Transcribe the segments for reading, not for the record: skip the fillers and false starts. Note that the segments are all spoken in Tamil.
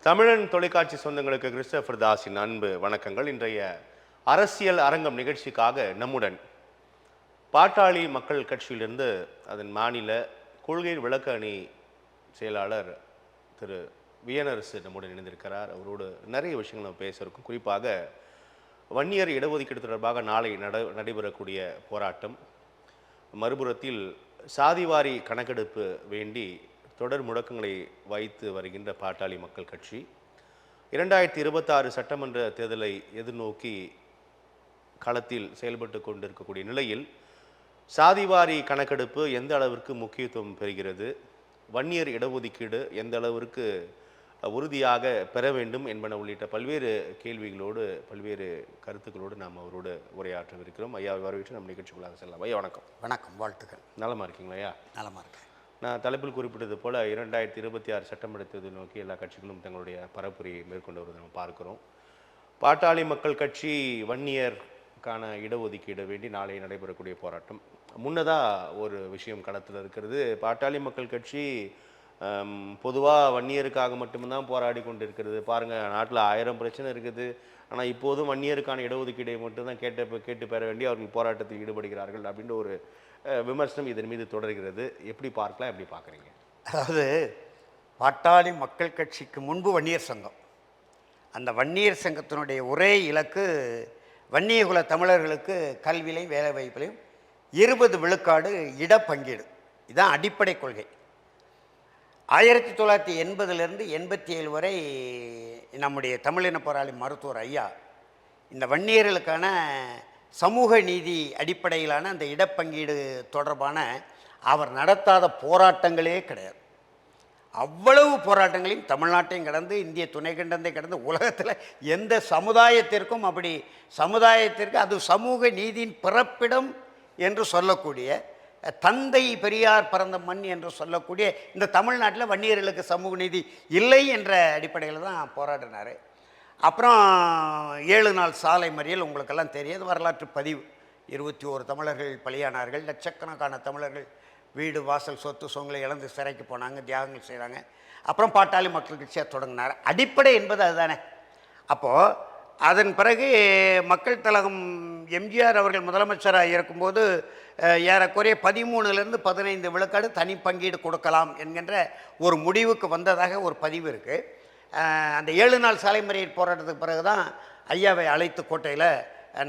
தமிழன் தொலைக்காட்சி சொந்தங்களுக்கு கிறிஸ்டபர் தாஸின் அன்பு வணக்கங்கள். இன்றைய அரசியல் அரங்கம் நிகழ்ச்சிக்காக நம்முடன் பாட்டாளி மக்கள் கட்சியிலிருந்து அதன் மாநில கொள்கை விளக்க அணி செயலாளர் திரு வியனரசு நம்முடன் இணைந்திருக்கிறார். அவரோடு நிறைய விஷயங்கள் நம்ம பேச இருக்கும். குறிப்பாக வன்னியர் இடஒதுக்கீடு தொடர்பாக நாளை நடைபெறக்கூடிய போராட்டம், மறுபுறத்தில் சாதிவாரி கணக்கெடுப்பு வேண்டி தொடர் முடக்கங்களை வைத்து வருகின்ற பாட்டாளி மக்கள் கட்சி 2026 சட்டமன்ற தேர்தலை எதிர்நோக்கி களத்தில் செயல்பட்டு கொண்டிருக்கக்கூடிய நிலையில் சாதிவாரி கணக்கெடுப்பு எந்த அளவிற்கு முக்கியத்துவம் பெறுகிறது, வன்னியர் இடஒதுக்கீடு எந்த அளவிற்கு உறுதியாக பெற வேண்டும் என்பன உள்ளிட்ட பல்வேறு கேள்விகளோடு பல்வேறு கருத்துக்களோடு நாம் அவரோடு உரையாற்றவிருக்கிறோம். ஐயா வரவேற்று நம்ம நிகழ்ச்சிக்குள்ளாக செல்லலாம். ஐயா வணக்கம். வணக்கம், வாழ்த்துக்கள். நலமா இருக்கீங்களா ஐயா? நலமா இருக்கேன். நான் தலைப்பில் குறிப்பிட்டது போல் 2026 சட்டமன்ற தேர்தல் நோக்கி எல்லா கட்சிகளும் தங்களுடைய பரப்புரையை மேற்கொண்டு வருவதை நம்ம பார்க்கிறோம். பாட்டாளி மக்கள் கட்சி வன்னியருக்கான இடஒதுக்கீடு வேண்டி நாளை நடைபெறக்கூடிய போராட்டம். முன்னதாக ஒரு விஷயம் களத்தில் இருக்கிறது. பாட்டாளி மக்கள் கட்சி பொதுவாக வன்னியருக்காக மட்டும்தான் போராடி கொண்டு இருக்கிறது. பாருங்கள், நாட்டில் 1000 பிரச்சனை இருக்குது, ஆனால் இப்போதும் வன்னியருக்கான இடஒதுக்கீடை மட்டும்தான் கேட்டு பெற வேண்டி அவர்கள் போராட்டத்தில் ஈடுபடுகிறார்கள் அப்படின்ற ஒரு விமர்சனம் இதன் மீது தொடர்கிறது. எப்படி பார்க்கலாம், எப்படி பார்க்குறீங்க? அதாவது பாட்டாளி மக்கள் கட்சிக்கு முன்பு வன்னியர் சங்கம், அந்த வன்னியர் சங்கத்தினுடைய ஒரே இலக்கு வன்னியகுல தமிழர்களுக்கு கல்வியிலையும் வேலை வாய்ப்பிலையும் 20 விழுக்காடு இடப்பங்கீடு. இதுதான் அடிப்படை கொள்கை. 1980 87 வரை நம்முடைய தமிழின போராளி மருத்துவர் ஐயா இந்த வன்னியர்களுக்கான சமூக நீதி அடிப்படையிலான அந்த இடப்பங்கீடு தொடர்பான அவர் நடத்தாத போராட்டங்களே கிடையாது. அவ்வளவு போராட்டங்களையும் தமிழ்நாட்டையும் கடந்து, இந்திய துணைக்கண்டத்தை கடந்து, உலகத்தில் எந்த சமுதாயத்திற்கும் அப்படி சமுதாயத்திற்கு அது சமூக நீதியின் பிறப்பிடம் என்று சொல்லக்கூடிய, தந்தை பெரியார் பிறந்த மண் என்று சொல்லக்கூடிய இந்த தமிழ்நாட்டில் வன்னியர்களுக்கு சமூக நீதி இல்லை என்ற அடிப்படையில் தான் போராடினார். அப்புறம் 7 நாள் சாலை மறியல் உங்களுக்கெல்லாம் தெரியாது, வரலாற்று பதிவு. 21 தமிழர்கள் பலியானார்கள், லட்சக்கணக்கான தமிழர்கள் வீடு வாசல் சொத்து சொங்களை இழந்து சிறைக்கு போனாங்க, தியாகங்கள் செய்கிறாங்க. அப்புறம் பாட்டாளி மக்கள் கட்சியாக தொடங்கினார். அடிப்படை என்பது அதுதானே. அப்போது அதன் பிறகு மக்கள் திலகம் எம்ஜிஆர் அவர்கள் முதலமைச்சராக இருக்கும்போது ஏறக்குறைய 13 - 15 விழுக்காடு தனி பங்கீடு கொடுக்கலாம் என்கின்ற ஒரு முடிவுக்கு வந்ததாக ஒரு பதிவு இருக்குது. அந்த 7 நாள் சாலை மறியல் போராட்டத்துக்கு பிறகு தான் ஐயாவை அழைத்து கோட்டையில்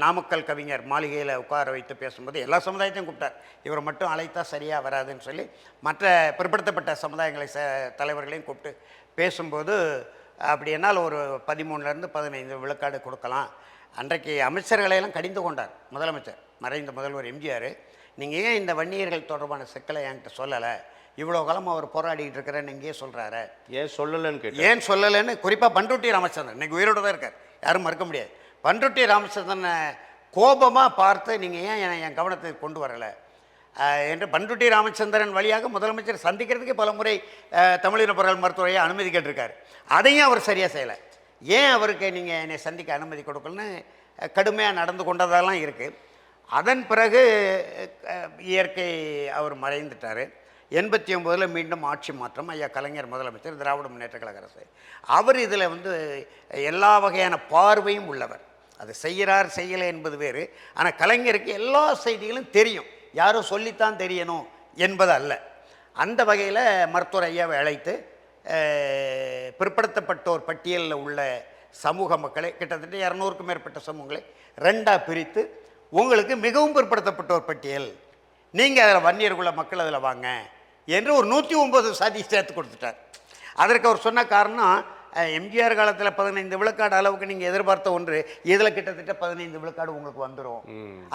நாமக்கல் கவிஞர் மாளிகையில் உட்கார வைத்து பேசும்போது எல்லா சமுதாயத்தையும் கூப்பிட்டார். இவரை மட்டும் அழைத்தா சரியாக வராதுன்னு சொல்லி மற்ற பிற்படுத்தப்பட்ட சமுதாயங்களை தலைவர்களையும் கூப்பிட்டு பேசும்போது அப்படி என்னால் ஒரு 13 - 15 விழுக்காடு கொடுக்கலாம். அன்றைக்கு அமைச்சர்களையெல்லாம் கடிந்து கொண்டார் முதலமைச்சர், மறைந்த முதல்வர் எம்ஜிஆர். நீங்கள் ஏன் இந்த வன்னியர்கள் தொடர்பான சிக்கலை என்கிட்ட சொல்லலை, இவ்வளோ காலம் அவர் போராடிட்டு இருக்கிறேன்னு இங்கேயே சொல்கிறாரு, ஏன் சொல்லலைன்னு ஏன் சொல்லலைன்னு குறிப்பாக பண்ருட்டி ராமச்சந்திரன் இன்றைக்கி உயிரோடு தான் இருக்கார், யாரும் மறுக்க முடியாது. பண்ருட்டி ராமச்சந்திரனை கோபமாக பார்த்து நீங்கள் ஏன் என் கவனத்துக்கு கொண்டு வரலை என்று பண்ருட்டி ராமச்சந்திரன் வழியாக முதலமைச்சர் சந்திக்கிறதுக்கே பல முறை தமிழின பொருள் மருத்துவரையை அனுமதி கேட்டிருக்காரு. அதையும் அவர் சரியாக செய்யலை. ஏன் அவருக்கு நீங்கள் என்னை சந்திக்க அனுமதி கொடுக்கலன்னு கடுமையாக நடந்து கொண்டதெல்லாம் இருக்குது. அதன் பிறகு இயற்கை அவர் மறைந்துட்டார். 89 மீண்டும் ஆட்சி மாற்றம். ஐயா கலைஞர் முதலமைச்சர், திராவிட முன்னேற்ற கழக அரசு. அவர் இதில் எல்லா வகையான பார்வையும் உள்ளவர். அது செய்கிறார் செய்யலை என்பது வேறு. ஆனால் கலைஞருக்கு எல்லா செய்திகளும் தெரியும், யாரும் சொல்லித்தான் தெரியணும் என்பது அல்ல. அந்த வகையில் மருத்துவர் ஐயாவை அழைத்து பிற்படுத்தப்பட்டோர் பட்டியலில் உள்ள சமூக மக்களை, கிட்டத்தட்ட 200க்கும் மேற்பட்ட சமூகங்களை 2ஆக பிரித்து, உங்களுக்கு மிகவும் பிற்படுத்தப்பட்டோர் பட்டியல், நீங்கள் அதில் வன்னியர்குள்ள மக்கள் அதில் வாங்க என்று ஒரு 109 சாதி சேர்த்து கொடுத்துட்டார். அதற்கு அவர் சொன்ன காரணம், எம்ஜிஆர் காலத்தில் 15 விழுக்காடு அளவுக்கு நீங்கள் எதிர்பார்த்த ஒன்று, இதில் கிட்டத்தட்ட 15 விழுக்காடு உங்களுக்கு வந்துடும்,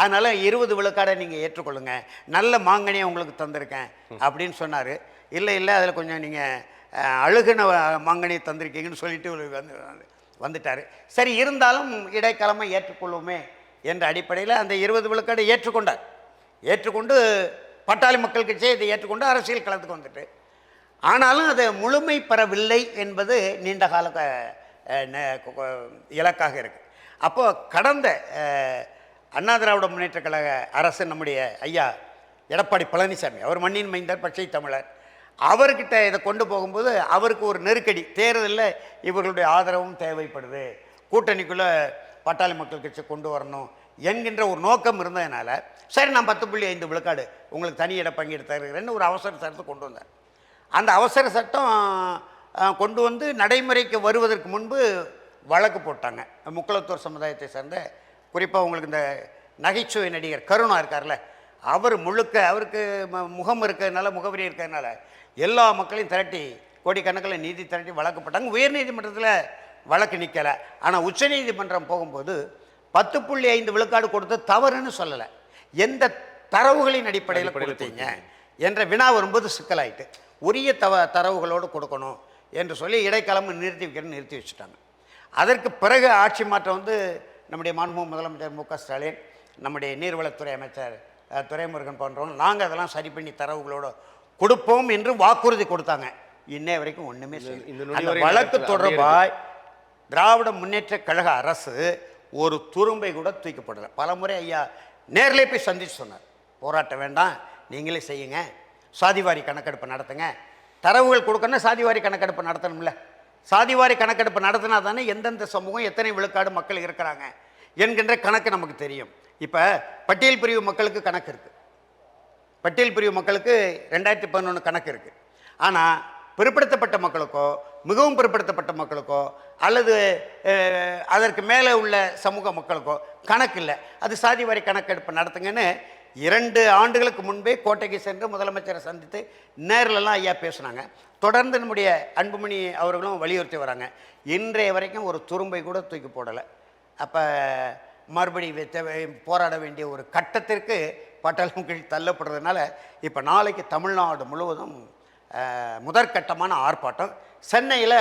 அதனால் 20 விழுக்காடை நீங்கள் ஏற்றுக்கொள்ளுங்க, நல்ல மாங்கனியை உங்களுக்கு தந்திருக்கேன் அப்படின்னு சொன்னார். இல்லை அதில் கொஞ்சம் நீங்கள் அழுகின மாங்கனியை தந்திருக்கீங்கன்னு சொல்லிட்டு வந்துட்டார். சரி, இருந்தாலும் இடைக்காலமாக ஏற்றுக்கொள்வோமே என்ற அடிப்படையில் அந்த 20 விழுக்காடை ஏற்றுக்கொண்டார். ஏற்றுக்கொண்டு பாட்டாளி மக்கள் கட்சியை இதை ஏற்றுக்கொண்டு அரசியல் களத்துக்கு வந்துட்டு, ஆனாலும் அது முழுமை பெறவில்லை என்பது நீண்ட கால இலக்காக இருக்குது. அப்போது கடந்த அண்ணா திராவிட முன்னேற்ற கழக அரசு, நம்முடைய ஐயா எடப்பாடி பழனிசாமி, அவர் மண்ணின் மைந்தர், பச்சை தமிழர், அவர்கிட்ட இதை கொண்டு போகும்போது அவருக்கு ஒரு நெருக்கடி, தேர்தலில் இவர்களுடைய ஆதரவும் தேவைப்படுது, கூட்டணிக்குள்ளே பாட்டாளி மக்கள் கட்சி கொண்டு வரணும் என்கின்ற ஒரு நோக்கம் இருந்ததுனால சரி நான் 10.5 விழுக்காடு உங்களுக்கு தனி இட பங்கீடு தருகிறேன்னு ஒரு அவசர சட்டத்தை கொண்டு வந்தார். அந்த அவசர சட்டம் கொண்டு வந்து நடைமுறைக்கு வருவதற்கு முன்பு வழக்கு போட்டாங்க. முக்குளத்தூர் சமுதாயத்தை சேர்ந்த குறிப்பாக உங்களுக்கு இந்த நகைச்சுவை நடிகர் கருணா இருக்கார்ல, அவர் முழுக்க அவருக்கு முகம் இருக்கிறதுனால, முகவரி இருக்கிறதுனால எல்லா மக்களையும் திரட்டி கோடிக்கணக்கில் நீதி திரட்டி வழக்கு போட்டாங்க. உயர்நீதிமன்றத்தில் வழக்கு நிற்கலை. ஆனால் உச்சநீதிமன்றம் போகும்போது 10.5 விழுக்காடு கொடுத்து தவறுன்னு சொல்லலை, எந்த தரவுகளின் அடிப்படையில் கொடுத்தீங்க என்ற வினா வரும்போது சிக்கலாயிட்டு உரிய தரவுகளோடு கொடுக்கணும் என்று சொல்லி இடைக்காலம் நிறுத்தி வச்சுட்டாங்க. அதற்கு பிறகு ஆட்சி மாற்றம் வந்து நம்முடைய மாண்புமிகு முதலமைச்சர் மு க ஸ்டாலின், நம்முடைய நீர்வளத்துறை அமைச்சர் துரைமுருகன் போன்றவங்க நாங்கள் அதெல்லாம் சரி பண்ணி தரவுகளோடு கொடுப்போம் என்று வாக்குறுதி கொடுத்தாங்க. இன்னே வரைக்கும் ஒன்றுமே செய்யல. வழக்கு தொடர்பாய் திராவிட முன்னேற்ற கழக அரசு ஒரு துரும்பை கூட தூக்கப்படலை. பலமுறை ஐயா நேரிலே போய் சந்திச்சு சொன்னார், போராட்டம் வேண்டாம், நீங்களே செய்யுங்க, சாதிவாரி கணக்கெடுப்பு நடத்துங்க, தரவுகள் கொடுக்கணும், சாதிவாரி கணக்கெடுப்பு நடத்தணும்ல, சாதிவாரி கணக்கெடுப்பு நடத்தினா தானே எந்தெந்த சமூகம் எத்தனை விழுக்காடு மக்கள் இருக்கிறாங்க என்கின்ற கணக்கு நமக்கு தெரியும். இப்போ பட்டியல் பிரிவு மக்களுக்கு கணக்கு இருக்குது, பட்டியல் பிரிவு மக்களுக்கு 2011 கணக்கு இருக்குது. ஆனால் பிற்படுத்தப்பட்ட மக்களுக்கோ மிகவும் பிற்படுத்தப்பட்ட மக்களுக்கோ அல்லது அதற்கு மேலே உள்ள சமூக மக்களுக்கோ கணக்கு இல்லை. அது சாதிவாரி கணக்கெடுப்பு நடத்துங்கன்னு 2 ஆண்டுகளுக்கு முன்பே கோட்டைக்கு சென்று முதலமைச்சரை சந்தித்து நேரிலெல்லாம் ஐயா பேசுனாங்க. தொடர்ந்து நம்முடைய அன்புமணி அவர்களும் வலியுறுத்தி வராங்க. இன்றைய வரைக்கும் ஒரு துரும்பை கூட தூக்கி போடலை. அப்போ மறுபடி போராட வேண்டிய ஒரு கட்டத்திற்கு பாட்டாளி மக்கள் தள்ளப்படுறதுனால இப்போ நாளைக்கு தமிழ்நாடு முழுவதும் முதற்கட்டமான ஆர்ப்பாட்டம். சென்னையில்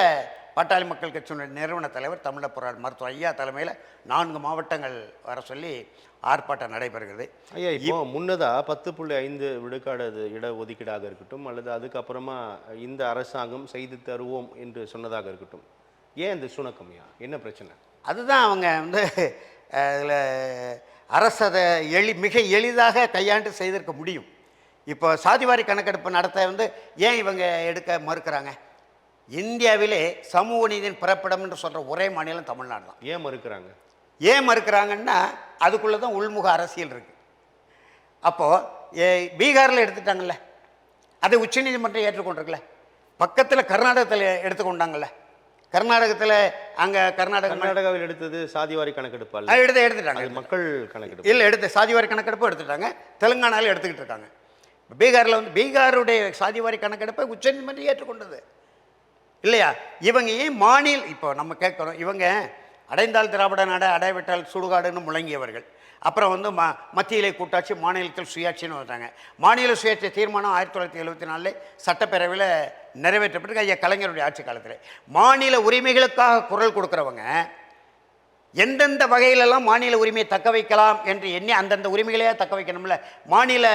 பாட்டாளி மக்கள் கட்சியினுடைய நிறுவன தலைவர் தமிழர் போராட்ட மருத்துவர் ஐயா தலைமையில் 4 மாவட்டங்கள் வர சொல்லி ஆர்ப்பாட்டம் நடைபெறுகிறது. ஐயா, இப்போ முன்னதாக 10.5 விழுக்காடு அது இட ஒதுக்கீடாக இருக்கட்டும் அல்லது அதுக்கப்புறமா இந்த அரசாங்கம் செய்து தருவோம் என்று சொன்னதாக இருக்கட்டும், ஏன் இந்த சுணக்கம்யா, என்ன பிரச்சனை? அதுதான் அவங்க வந்து அதில் அரசு அதை மிக எளிதாக கையாண்டு செய்திருக்க முடியும். இப்போ சாதிவாரி கணக்கெடுப்பு நடத்த வந்து ஏன் இவங்க எடுக்க மறுக்கிறாங்க? இந்தியாவிலே சமூக நீதியின் பிறப்பிடம் என்று சொல்கிற ஒரே மாநிலம் தமிழ்நாடு தான். ஏன் மறுக்கிறாங்க? ஏன் மறுக்கிறாங்கன்னா அதுக்குள்ளே தான் உள்முக அரசியல் இருக்குது. அப்போது பீகாரில் எடுத்துட்டாங்கல்ல, அதை உச்சநீதிமன்றம் ஏற்றுக்கொண்டிருக்கல. பக்கத்தில் கர்நாடகத்தில் எடுத்துக்கொண்டாங்கல்ல, கர்நாடகத்தில் அங்கே கர்நாடகாவில் எடுத்தது சாதிவாரி கணக்கெடுப்பு எடுத்துட்டாங்க, மக்கள் கணக்கெடுப்பு இல்லை சாதிவாரி கணக்கெடுப்பு எடுத்துட்டாங்க. தெலுங்கானாவில் எடுத்துக்கிட்டு இருக்காங்க. பீகாரில் வந்து பீகாருடைய சாதிவாரி கணக்கெடுப்பை உச்சநீதிமன்றம் ஏற்றுக்கொண்டது இல்லையா? இவங்க ஏன் மாநில இப்போ நம்ம கேட்குறோம், இவங்க அடைந்தால் திராவிட நாடு அடைவிட்டால் சுடுகாடுன்னு முழங்கியவர்கள். அப்புறம் வந்து மத்தியிலே கூட்டாட்சி, மாநிலத்தில் சுயாட்சின்னு வந்தாங்க. மாநில சுயாட்சி தீர்மானம் 1974 சட்டப்பேரவையில் நிறைவேற்றப்பட்டு ஐயா கலைஞருடைய ஆட்சி காலத்தில் மாநில உரிமைகளுக்காக குரல் கொடுக்குறவங்க எந்தெந்த வகையிலெல்லாம் மாநில உரிமையை தக்க வைக்கலாம் என்று எண்ணி அந்தந்த உரிமைகளையே தக்க வைக்கணும்ல. மாநில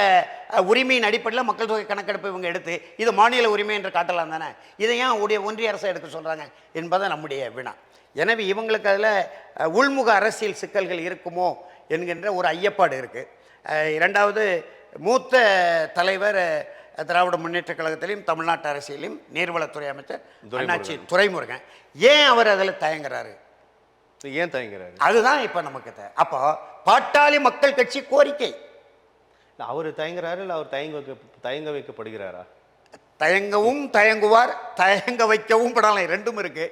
உரிமையின் அடிப்படையில் மக்கள் தொகை கணக்கெடுப்பு இவங்க எடுத்து இது மாநில உரிமை என்று காட்டலாம் தானே. இதை ஏன் ஒன்றிய அரசை எடுக்க சொல்கிறாங்க என்பதை நம்முடைய வினா. எனவே இவங்களுக்கு அதில் உள்முக அரசியல் சிக்கல்கள் இருக்குமோ என்கின்ற ஒரு ஐயப்பாடு இருக்குது. இரண்டாவது, மூத்த தலைவர் திராவிட முன்னேற்ற கழகத்திலையும் தமிழ்நாட்டு அரசியலையும் நீர்வளத்துறை அமைச்சர் அண்ணாச்சி துரைமுருகன், ஏன் அவர் அதில் தயங்குறாரு? ஏன் தயங்குறாரு? அதுதான் இப்போ நமக்கு அப்போ பாட்டாளி மக்கள் கட்சி கோரிக்கை. அவர் தயங்குறாரு இல்லை அவர் தயங்க வைக்கப்படுகிறாரா? தயங்கவும் தயங்குவார், தயங்க வைக்கவும் படலாம், ரெண்டும் இருக்கு.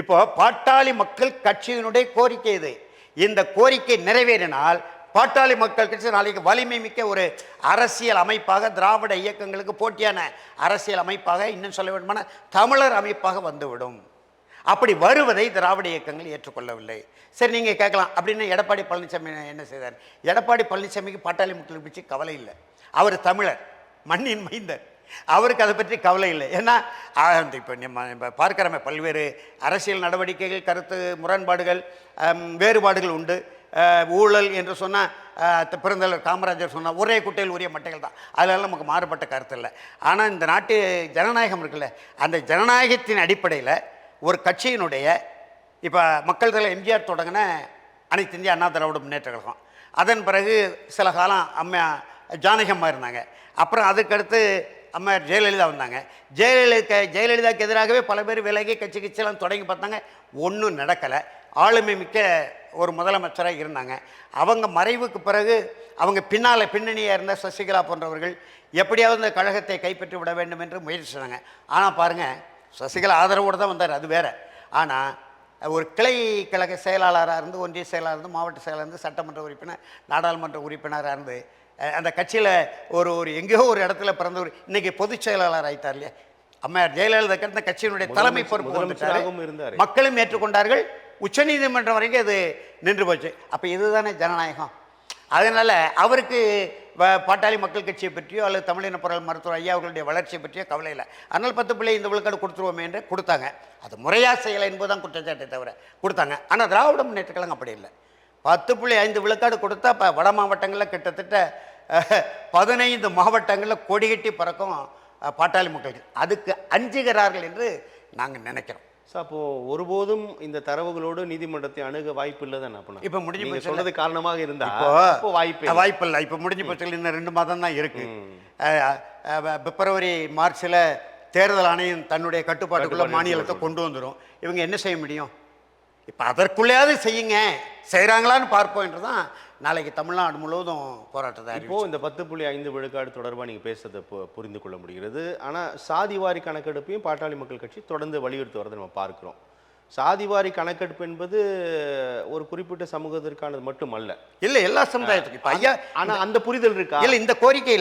இப்போ பாட்டாளி மக்கள் கட்சியினுடைய கோரிக்கை இது. இந்த கோரிக்கை நிறைவேறினால் பாட்டாளி மக்கள் கட்சி நாளைக்கு வலிமை மிக்க ஒரு அரசியல் அமைப்பாக, திராவிட இயக்கங்களுக்கு போட்டியான அரசியல் அமைப்பாக, இன்னும் சொல்ல வேண்டுமான தமிழர் அமைப்பாக வந்துவிடும். அப்படி வருவதை திராவிட இயக்கங்கள் ஏற்றுக்கொள்ளவில்லை. சரி, நீங்கள் கேட்கலாம், அப்படின்னு எடப்பாடி பழனிசாமி என்ன செய்தார்? எடப்பாடி பழனிசாமிக்கு பாட்டாளி மக்கள் பற்றி கவலை இல்லை. அவர் தமிழர், மண்ணின் மைந்தர், அவருக்கு அதை பற்றி கவலை இல்லை. ஏன்னா இப்போ நம்ம பார்க்கிறோமே, பல்வேறு அரசியல் நடவடிக்கைகள், கருத்து முரண்பாடுகள், வேறுபாடுகள் உண்டு. ஊழல் என்று சொன்னால் பிறந்தவர் காமராஜர் சொன்னால் ஒரே குட்டையில் உரிய மட்டைகள் தான், அதெல்லாம் நமக்கு மாறுபட்ட கருத்து இல்லை. ஆனால் இந்த நாட்டு ஜனநாயகம் இருக்குல்ல, அந்த ஜனநாயகத்தின் அடிப்படையில் ஒரு கட்சியினுடைய இப்போ மக்கள் தலைவர் எம்ஜிஆர் தொடங்கின அனைத்து இந்திய அண்ணா திராவிட முன்னேற்ற கழகம், அதன் பிறகு சில காலம் அம்மா ஜானகி அம்மா இருந்தாங்க. அப்புறம் அதுக்கடுத்து அம்மையார் ஜெயலலிதா வந்தாங்க. ஜெயலலிதாவுக்கு எதிராகவே பல பேர் விலகி கட்சியெல்லாம் தொடங்கி பார்த்தாங்க. ஒன்றும் நடக்கலை. ஆளுமை மிக்க ஒரு முதலமைச்சராக இருந்தாங்க. அவங்க மறைவுக்கு பிறகு அவங்க பின்னணியாக இருந்த சசிகலா போன்றவர்கள் எப்படியாவது இந்த கழகத்தை கைப்பற்றி விட வேண்டும் என்று முயற்சி செய்தாங்க. ஆனால் பாருங்கள், சசிகலா ஆதரவோடு தான் வந்தார், அது வேறு. ஆனால் ஒரு கிளை கழக செயலாளராக இருந்து, ஒன்றிய செயலாளர் இருந்து, மாவட்ட செயலாளர் இருந்து, சட்டமன்ற உறுப்பினர், நாடாளுமன்ற உறுப்பினராக இருந்து, அந்த கட்சியில் ஒரு எங்கேயோ ஒரு இடத்துல பிறந்தவர் இன்றைக்கி பொதுச் செயலாளர் ஆகிட்டார் இல்லையா. அம்மையார் ஜெயலலிதா இருந்த கட்சியினுடைய தலைமை பொறுப்பு இருந்தார். மக்களும் ஏற்றுக்கொண்டார்கள். உச்சநீதிமன்றம் வரைக்கும் அது நின்று போச்சு. அப்போ இதுதானே ஜனநாயகம். அதனால் அவருக்கு பாட்டாளி மக்கள் கட்சியை பற்றியோ அல்லது தமிழின பொருள் மருத்துவர் ஐயா அவர்களுடைய வளர்ச்சியை பற்றியோ கவலை இல்லை. அதனால் 10 விழுக்காடு கொடுத்துருவோமே என்று கொடுத்தாங்க. அது முறையாக செய்யலை என்பதுதான் குற்றச்சாட்டை தவிர கொடுத்தாங்க. ஆனால் திராவிட முன்னேற்ற கழகம் அப்படி இல்லை. 10.5 விழுக்காடு கொடுத்தா இப்போ வட மாவட்டங்களில் கிட்டத்தட்ட 15 மாவட்டங்களில் கொடிகட்டி பறக்கும் பாட்டாளி மக்களுக்கு. அதுக்கு அஞ்சுகிறார்கள் என்று நாங்கள் நினைக்கிறோம். சார், அப்போ ஒருபோதும் இந்த தரவுகளோடு நீதிமன்றத்தை அணுக வாய்ப்பு இல்லை தான். அப்போ இப்போ முடிஞ்சு போச்சு. சொன்னது காரணமாக இருந்தா இப்போ வாய்ப்பு இல்லை. இப்போ முடிஞ்சு போச்சு. இன்னும் 2 மாதம் தான் இருக்கு. பிப்ரவரி மார்ச்சில் தேர்தல் ஆணையம் தன்னுடைய கட்டுப்பாட்டுக்குள்ள மாநிலத்தை கொண்டு வந்துடும். இவங்க என்ன செய்ய முடியும்? இப்போ அதற்குள்ளேயாவது செய்யுங்க, செய்கிறாங்களான்னு பார்ப்போம் என்று தான் நாளைக்கு தமிழ்நாடு முழுவதும் போராட்டத்தை. இப்போது இந்த 10.5 விழுக்காடு தொடர்பாக நீங்கள் பேசுறதை புரிந்து கொள்ள முடிகிறது. ஆனால் சாதிவாரி கணக்கெடுப்பையும் பாட்டாளி மக்கள் கட்சி தொடர்ந்து வலியுறுத்தி வரதை நம்ம பார்க்குறோம். சாதிவாரி கணக்கெடுப்பு என்பது ஒரு குறிப்பிட்ட சமூகத்திற்கானது மட்டும் அல்ல, இல்லை, எல்லா சமுதாயத்துக்கும். இப்போ ஐயா, ஆனால் அந்த புரிதல் இருக்கா? இல்லை, இந்த கோரிக்கை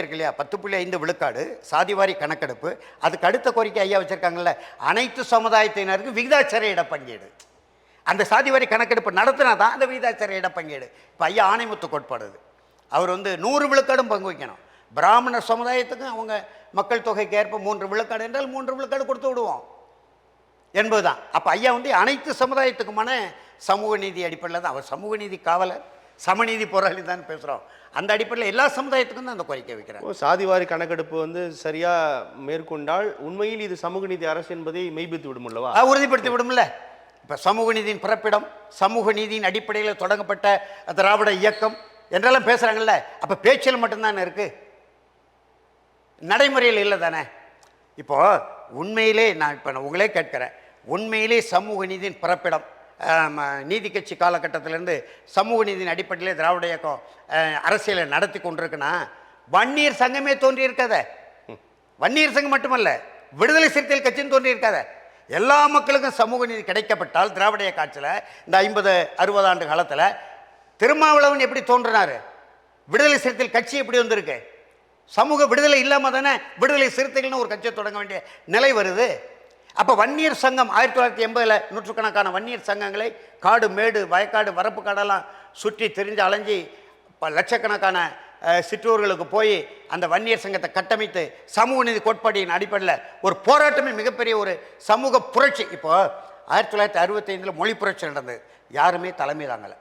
இருக்கு இல்லையா, 10.5 விழுக்காடு சாதிவாரி கணக்கெடுப்பு. அதுக்கு அடுத்த கோரிக்கை ஐயா வச்சிருக்காங்கல்ல, அனைத்து சமுதாயத்தினருக்கு விகிதாச்சார இடப்பங்கீடு. அந்த சாதிவாரி கணக்கெடுப்பு நடத்தினா தான் அந்த விகிதாச்சார இடப்பங்கீடு. இப்போ ஐயா ஆணைமுத்து கோட்பாடு. அவர் 100 விழுக்காடும் பங்கு வைக்கணும். பிராமணர் சமுதாயத்துக்கும் அவங்க மக்கள் தொகைக்கு ஏற்ப 3 விழுக்காடு என்றால் 3 விழுக்காடு கொடுத்து விடுவோம் என்பதுதான். அப்போ ஐயா அனைத்து சமுதாயத்துக்குமான சமூக நீதி அடிப்படையில் தான். அவர் சமூக நீதி காவலர், சமநீதி போராளி தான் பேசுகிறோம். அந்த அடிப்படையில் எல்லா சமுதாயத்துக்கும் தான் அந்த கோரிக்கை வைக்கிறார். சாதிவாரி கணக்கெடுப்பு சரியாக மேற்கொண்டால் உண்மையில் இது சமூக நீதி அரசு என்பதை மெய்ப்பித்து விடுமுல்லவா, உறுதிப்படுத்தி விடும்ல. இப்போ சமூக நீதியின் பிறப்பிடம், சமூக நீதியின் அடிப்படையில் தொடங்கப்பட்ட திராவிட இயக்கம் என்றெல்லாம் பேசுகிறாங்கல்ல. அப்போ பேச்சில் மட்டும்தானே இருக்குது, நடைமுறையில் இல்லை தானே. இப்போது உண்மையிலே நான் உங்களே கேட்குறேன், உண்மையிலே சமூக நீதியின் பிறப்பிடம் நீதி கட்சி காலகட்டத்திலேருந்து சமூக நீதியின் அடிப்படையிலே திராவிட இயக்கம் அரசியலை நடத்தி கொண்டிருக்குன்னா வன்னியர் சங்கமே தோன்றியிருக்காத. வன்னியர் சங்கம் மட்டுமல்ல, விடுதலை சிறுத்தைகள் கட்சின்னு தோன்றியிருக்காத. எல்லா மக்களுக்கும் சமூக நீதி கிடைக்கப்பட்டால் திராவிட இயக்க ஆட்சியில் இந்த 50-60 ஆண்டு காலத்தில் திருமாவளவன் எப்படி தோன்றினார்? விடுதலை சிறுத்தைகள் கட்சி எப்படி வந்திருக்கு? சமூக விடுதலை இல்லாமல் தானே விடுதலை சிறுத்தைகள்னு ஒரு கட்சியை தொடங்க வேண்டிய நிலை வருது. அப்போ வன்னியர் சங்கம் 1980 நூற்றுக்கணக்கான வன்னியர் சங்கங்களை காடு மேடு வயக்காடு வரப்பு காடெல்லாம் சுற்றி தெரிஞ்சு அலைஞ்சி லட்சக்கணக்கான சிற்றூர்களுக்கு போய் அந்த வன்னியர் சங்கத்தை கட்டமைத்து சமூக நீதி கோட்பாட்டின் அடிப்படையில் ஒரு போராட்டமே மிகப்பெரிய ஒரு சமூக புரட்சி. இப்போது 1965 மொழி புரட்சி நடந்தது. யாருமே தலைமை தாங்கலை.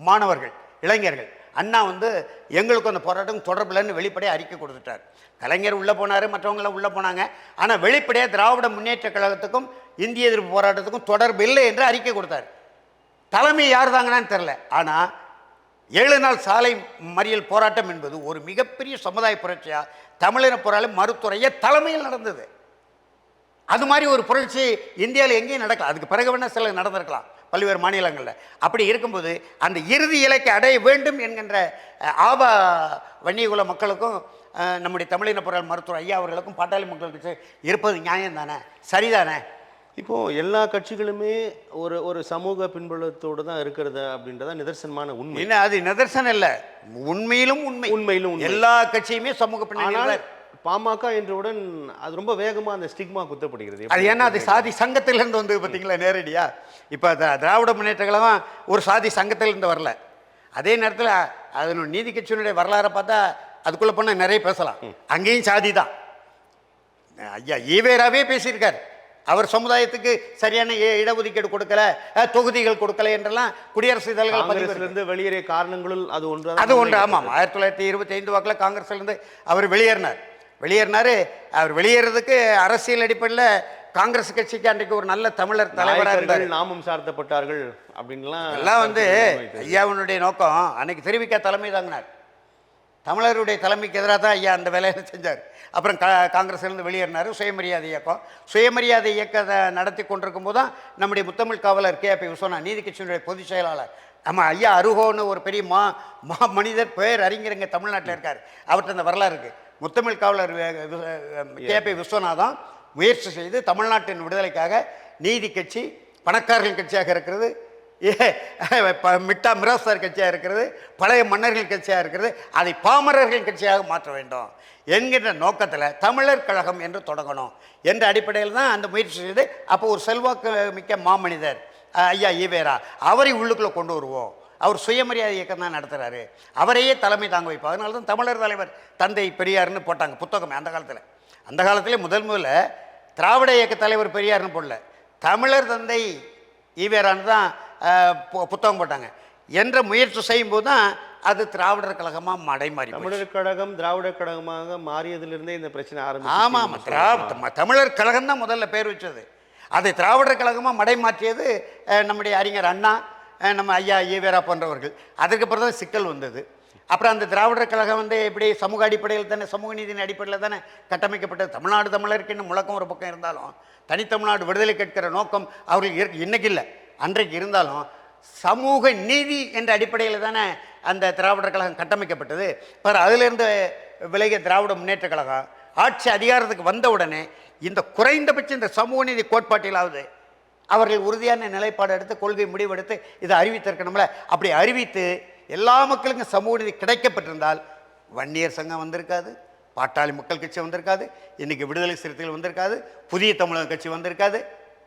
மாணவர்கள், இளைஞர்கள். அண்ணா எங்களுக்கு அந்த போராட்டம் தொடர்பில்லைன்னு வெளிப்படையாக அறிக்கை கொடுத்துட்டார். கலைஞர் உள்ளே போனார், மற்றவங்களாம் உள்ளே போனாங்க. ஆனால் வெளிப்படையாக திராவிட முன்னேற்ற கழகத்துக்கும் இந்திய எதிர்ப்பு போராட்டத்துக்கும் தொடர்பு இல்லை என்று அறிக்கை கொடுத்தார். தலைமை யார் தாங்கன்னு தெரில. ஆனால் 7 நாள் சாலை மறியல் போராட்டம் என்பது ஒரு மிகப்பெரிய சமுதாய புரட்சியாக தமிழின போராளி மருத்துவரைய தலைமையில் நடந்தது. அது மாதிரி ஒரு புரட்சி இந்தியாவில் எங்கேயும் நடக்கலாம். அதுக்கு பிறகு வேணால் சில நடந்திருக்கலாம் பல்வேறு மாநிலங்களில். அப்படி இருக்கும்போது அந்த இறுதி இலக்கை அடைய வேண்டும் என்கின்ற ஆபா வன்னியகுல மக்களுக்கும் நம்முடைய தமிழின பொருள் மருத்துவர் ஐயா அவர்களுக்கும் பாட்டாளி மக்களுக்கு இருப்பது நியாயம் தானே, சரிதானே? இப்போது எல்லா கட்சிகளுமே ஒரு சமூக பின்புலத்தோடு தான் இருக்கிறது அப்படின்றத நிதர்சனமான உண்மை. இல்லை, அது நிதர்சனம் இல்லை, உண்மையிலும் எல்லா கட்சியுமே சமூக பின்னணி. பாமக என்றவுடன் அது ரொம்ப வேகமாக அந்த ஸ்டிக்மா குத்தப்படுகிறது. அது ஏன்னா அது சாதி சங்கத்திலேருந்து பார்த்தீங்களா நேரடியா. இப்போ திராவிட முன்னேற்ற கழகம் ஒரு சாதி சங்கத்திலேருந்து வரல. அதே நேரத்தில் அதனுடைய நீதி கட்சியினுடைய வரலாறை பார்த்தா அதுக்குள்ளே போனால் நிறைய பேசலாம். அங்கேயும் சாதி தான். ஐயா ஈவேராவே பேசியிருக்கார். அவர் சமுதாயத்துக்கு சரியான இடஒதுக்கீடு கொடுக்கல, தொகுதிகள் கொடுக்கல என்றெல்லாம் குடியரசு இதழ்கள் வெளியேறிய காரணங்களுள் அது ஒன்று. ஆமாம், 1925 வாக்கில் காங்கிரஸ்லேருந்து அவர் வெளியேறினார். அவர் வெளியேறதுக்கு அரசியல் அடிப்படையில் காங்கிரஸ் கட்சிக்கு அன்றைக்கு ஒரு நல்ல தமிழர் தலைவராக இருந்தார். நாமம் சார்த்தப்பட்டார்கள் அப்படின்லாம் எல்லாம் ஐயாவுடைய நோக்கம் அன்னைக்கு தெரிவிக்க தலைமை தாங்கினார். தமிழருடைய தலைமைக்கு எதிராக தான் ஐயா அந்த வேலையை செஞ்சார். அப்புறம் காங்கிரஸ்லேருந்து வெளியேறினார். சுயமரியாதை இயக்கம், சுயமரியாதை இயக்கத்தை நடத்தி கொண்டிருக்கும் போது தான் நம்முடைய முத்தமிழ் காவலர் கே.பி. விஸ்வநாத் நீதி கட்சியினுடைய பொதுச் செயலாளர், நம்ம ஐயா அருகோன்னு ஒரு பெரிய மனிதர் பேர் அறிஞருங்க தமிழ்நாட்டில் இருக்கார். அவர்கிட்ட அந்த வரலாறு இருக்குது. முத்தமிழ் காவலர் கே.பி. விஸ்வநாதம் முயற்சி செய்து தமிழ்நாட்டின் விடுதலைக்காக நீதி கட்சி பணக்காரர்கள் கட்சியாக இருக்கிறது, மிராஸ்தார் கட்சியாக இருக்கிறது, பழைய மன்னர்கள் கட்சியாக இருக்கிறது, அதை பாமரர்கள் கட்சியாக மாற்ற வேண்டும் என்கின்ற நோக்கத்தில் தமிழர் கழகம் என்று தொடங்கணும் என்ற அடிப்படையில் தான் அந்த முயற்சி செய்து, அப்போ ஒரு செல்வாக்கு மிக்க மாமனிதர் ஐயா ஈவேரா, அவரை உள்ளுக்குள்ளே கொண்டு வருவோம். அவர் சுயமரியாதை இயக்கம் தான் நடத்துகிறாரு, அவரையே தலைமை தாங்க வைப்பார். அதனால தான் தமிழர் தலைவர் தந்தை பெரியார்னு போட்டாங்க புத்தகமே. அந்த காலத்திலே முதல்ல திராவிட இயக்க தலைவர் பெரியார்னு போடல, தமிழர் தந்தை ஈவேரான்னு தான் புத்தகம் போட்டாங்க. என்ற முயற்சி செய்யும்போது தான் அது திராவிடர் கழகமாக மாறி தமிழர் கழகம் திராவிடர் கழகமாக மாறியதிலிருந்தே இந்த பிரச்சனை ஆரம்பிச்சு. ஆமாம், தமிழர் கழகம் தான் முதல்ல பேர் வச்சது. அதை திராவிடர் கழகமாக மாற்றியது நம்முடைய அறிஞர் அண்ணா, நம்ம ஐயா ஈவேரா போன்றவர்கள். அதுக்கப்புறம் தான் சிக்கல் வந்தது. அப்புறம் அந்த திராவிடர் கழகம் இப்படி சமூக அடிப்படையில் தானே, சமூக நீதியின் அடிப்படையில் தானே கட்டமைக்கப்பட்டது. தமிழ்நாடு தமிழருக்குன்னு முழக்கம் ஒரு பக்கம் இருந்தாலும், தனித்தமிழ்நாடு விடுதலை கேட்கிற நோக்கம் அவர்களுக்கு இன்னைக்கு இல்லை, அன்றைக்கு இருந்தாலும் சமூக நீதி என்ற அடிப்படையில் தானே அந்த திராவிடர் கழகம் கட்டமைக்கப்பட்டது. பிறகு அதிலிருந்து விலகிய திராவிட முன்னேற்ற கழகம் ஆட்சி அதிகாரத்துக்கு வந்த உடனே இந்த குறைந்தபட்சம் இந்த சமூக நீதி கோட்பாட்டிலாவது அவர்கள் உறுதியான நிலைப்பாடு எடுத்து கொள்கை முடிவெடுத்து இதை அறிவித்திருக்கணும்ல. அப்படி அறிவித்து எல்லா மக்களுக்கும் சமூக நீதி கிடைக்கப்பட்டிருந்தால் வன்னியர் சங்கம் வந்திருக்காது, பாட்டாளி மக்கள் கட்சி வந்திருக்காது, இன்னைக்கு விடுதலை சிறுத்தைகள் வந்திருக்காது, புதிய தமிழக கட்சி வந்திருக்காது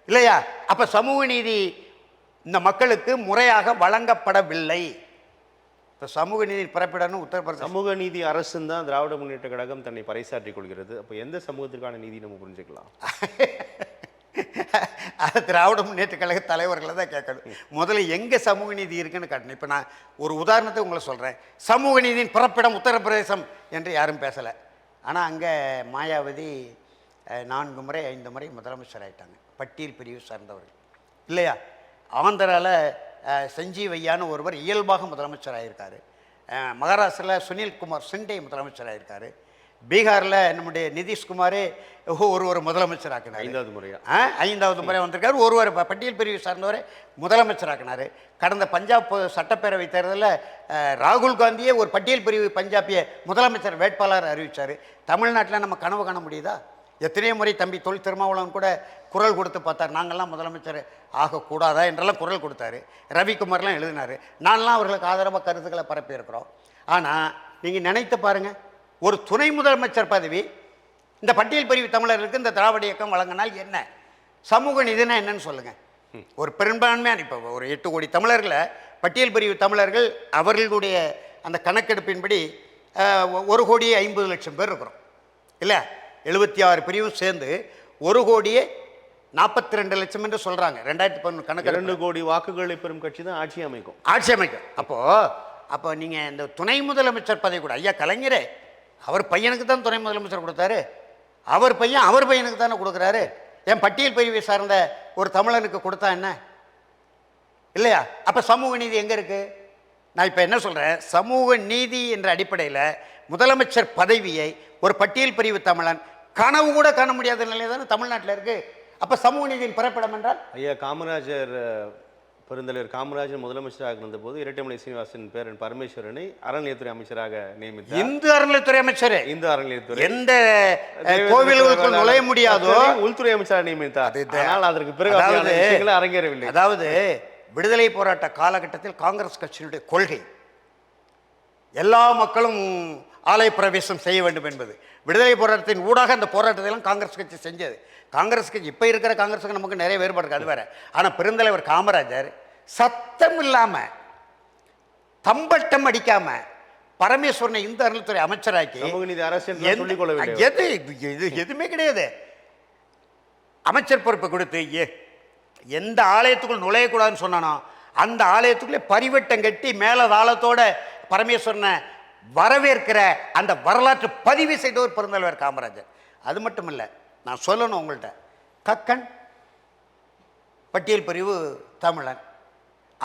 இல்லையா? அப்போ சமூக நீதி இந்த மக்களுக்கு முறையாக வழங்கப்படவில்லை. இப்போ சமூக நீதி பிறப்பிடணும் உத்தரப்பிரதேச சமூக நீதி அரசு தான் திராவிட முன்னேற்ற கழகம் தன்னை பறைசாற்றிக் கொள்கிறது. அப்போ எந்த சமூகத்திற்கான நீதி நம்ம புரிஞ்சுக்கலாம்? அது திராவிட முன்னேற்ற கழக தலைவர்களை தான் கேட்கணும். முதல்ல எங்கே சமூக நீதி இருக்குன்னு காட்டணும். இப்போ நான் ஒரு உதாரணத்தை உங்களை சொல்கிறேன். சமூக நீதியின் பிறப்பிடம் உத்தரப்பிரதேசம் என்று யாரும் பேசலை. ஆனால் அங்கே மாயாவதி 4 முறை 5 முறை முதலமைச்சர் ஆகிட்டாங்க, பட்டியல் பிரிவு சார்ந்தவர்கள் இல்லையா? ஆந்திராவில் சஞ்சீவையான்னு ஒருவர் இயல்பாக முதலமைச்சர் ஆகியிருக்காரு. மகாராஷ்டிராவில் சுனில்குமார் சிண்டே முதலமைச்சர் ஆகியிருக்காரு. பீகாரில் நம்முடைய நிதிஷ்குமாரே ஒரு முதலமைச்சர் ஆக்கினார். 5வது முறை வந்திருக்காரு. ஒருவர் பட்டியல் பிரிவு சார்ந்தவரை முதலமைச்சர் ஆக்கினார். கடந்த பஞ்சாப் சட்டப்பேரவை தேர்தலில் ராகுல் காந்தியே ஒரு பட்டியல் பிரிவு பஞ்சாபிய முதலமைச்சர் வேட்பாளர் அறிவித்தார். தமிழ்நாட்டில் நம்ம கனவு காண முடியுதா? எத்தனையோ முறை தம்பி தொல் திருமாவளவன் கூட குரல் கொடுத்து பார்த்தார், நாங்கள்லாம் முதலமைச்சர் ஆகக்கூடாதா என்றெல்லாம் குரல் கொடுத்தாரு. ரவிக்குமார்லாம் எழுதினார். நான்லாம் அவர்களுக்கு ஆதரவாக கருத்துக்களை பரப்பியிருக்கிறோம். ஆனால் நீங்கள் நினைத்து பாருங்கள், ஒரு துணை முதலமைச்சர் பதவி இந்த பட்டியல் பிரிவு தமிழர்களுக்கு இந்த திராவிட இயக்கம் வழங்கினால் என்ன? சமூக நீதினா என்னன்னு சொல்லுங்கள். ஒரு பெரும்பான்மையான இப்போ ஒரு 8 கோடி தமிழர்களை பட்டியல் பிரிவு தமிழர்கள் அவர்களுடைய அந்த கணக்கெடுப்பின்படி 1,50,00,000 பேர் இருக்கிறோம் இல்லை? 76 பிரிவும் சேர்ந்து 1,42,00,000 என்று சொல்கிறாங்க. 2011 கணக்கு 2 கோடி வாக்குகளை பெறும் கட்சி தான் ஆட்சி அமைக்கும். அப்போ நீங்கள் இந்த துணை முதலமைச்சர் பதவி கூட ஐயா கலைஞரே அவர் பையனுக்கு தான் துணை முதலமைச்சர் கொடுத்தாரு. அவர் பையனுக்கு தானே கொடுக்குறாரு. என் பட்டியல் பிரிவை சார்ந்த ஒரு தமிழனுக்கு கொடுத்தா என்ன இல்லையா? அப்போ சமூக நீதி எங்கே இருக்குது? நான் இப்போ என்ன சொல்கிறேன், சமூக நீதி என்ற அடிப்படையில் முதலமைச்சர் பதவியை ஒரு பட்டியல் பிரிவு தமிழன் கனவு கூட காண முடியாத நிலை தானே தமிழ்நாட்டில் இருக்குது. அப்போ சமூக நீதியின் பிறப்பிடம் என்றால் ஐயா காமராஜர் பெருந்தலைவர் காமராஜர் முதலமைச்சராக இருந்த போது இரட்டைமலை சீனிவாசன் பேரன் பரமேஸ்வரனை அறநிலையத்துறை அமைச்சராக நியமித்தார். இந்து அறநிலையத்துறை அமைச்சர், இந்து அறநிலையத்துறை எந்த கோவில்களுக்குள் நுழைய முடியாதோ உள்துறை அமைச்சராக நியமித்தார். ஆனால் அதற்கு பிறகு அரங்கேறவில்லை. அதாவது விடுதலை போராட்ட காலகட்டத்தில் காங்கிரஸ் கட்சியினுடைய கொள்கை எல்லா மக்களும் ஆலய பிரவேசம் செய்ய வேண்டும் என்பது. விடுதலை போராட்டத்தின் ஊடாக அந்த போராட்டத்தையெல்லாம் காங்கிரஸ் கட்சி செஞ்சது. காங்கிரஸ் கட்சி இப்போ இருக்கிற காங்கிரஸுக்கு நமக்கு நிறைய வேறுபாடு இருக்குது, அது வேற. ஆனால் பெருந்தலைவர் காமராஜர் சத்தம் இல்லாமல் தம்பட்டம் அடிக்காமல் பரமேஸ்வரனை இந்து அறநிலைத்துறை அமைச்சராக்கி எதுவுமே கிடையாது அமைச்சர் பொறுப்பை கொடுத்து எந்த ஆலயத்துக்குள் நுழையக்கூடாதுன்னு சொன்னானோ அந்த ஆலயத்துக்குள்ளே பரிவட்டம் கட்டி மேல தாளத்தோட பரமேஸ்வரனை வரவேற்கிற அந்த வரலாற்று பதிவு செய்தவர் பெருந்தலைவர் காமராஜர். அது மட்டும் இல்லை, நான் சொல்லணும் உங்கள்கிட்ட, கக்கன் பட்டியல் பிரிவு தமிழன்,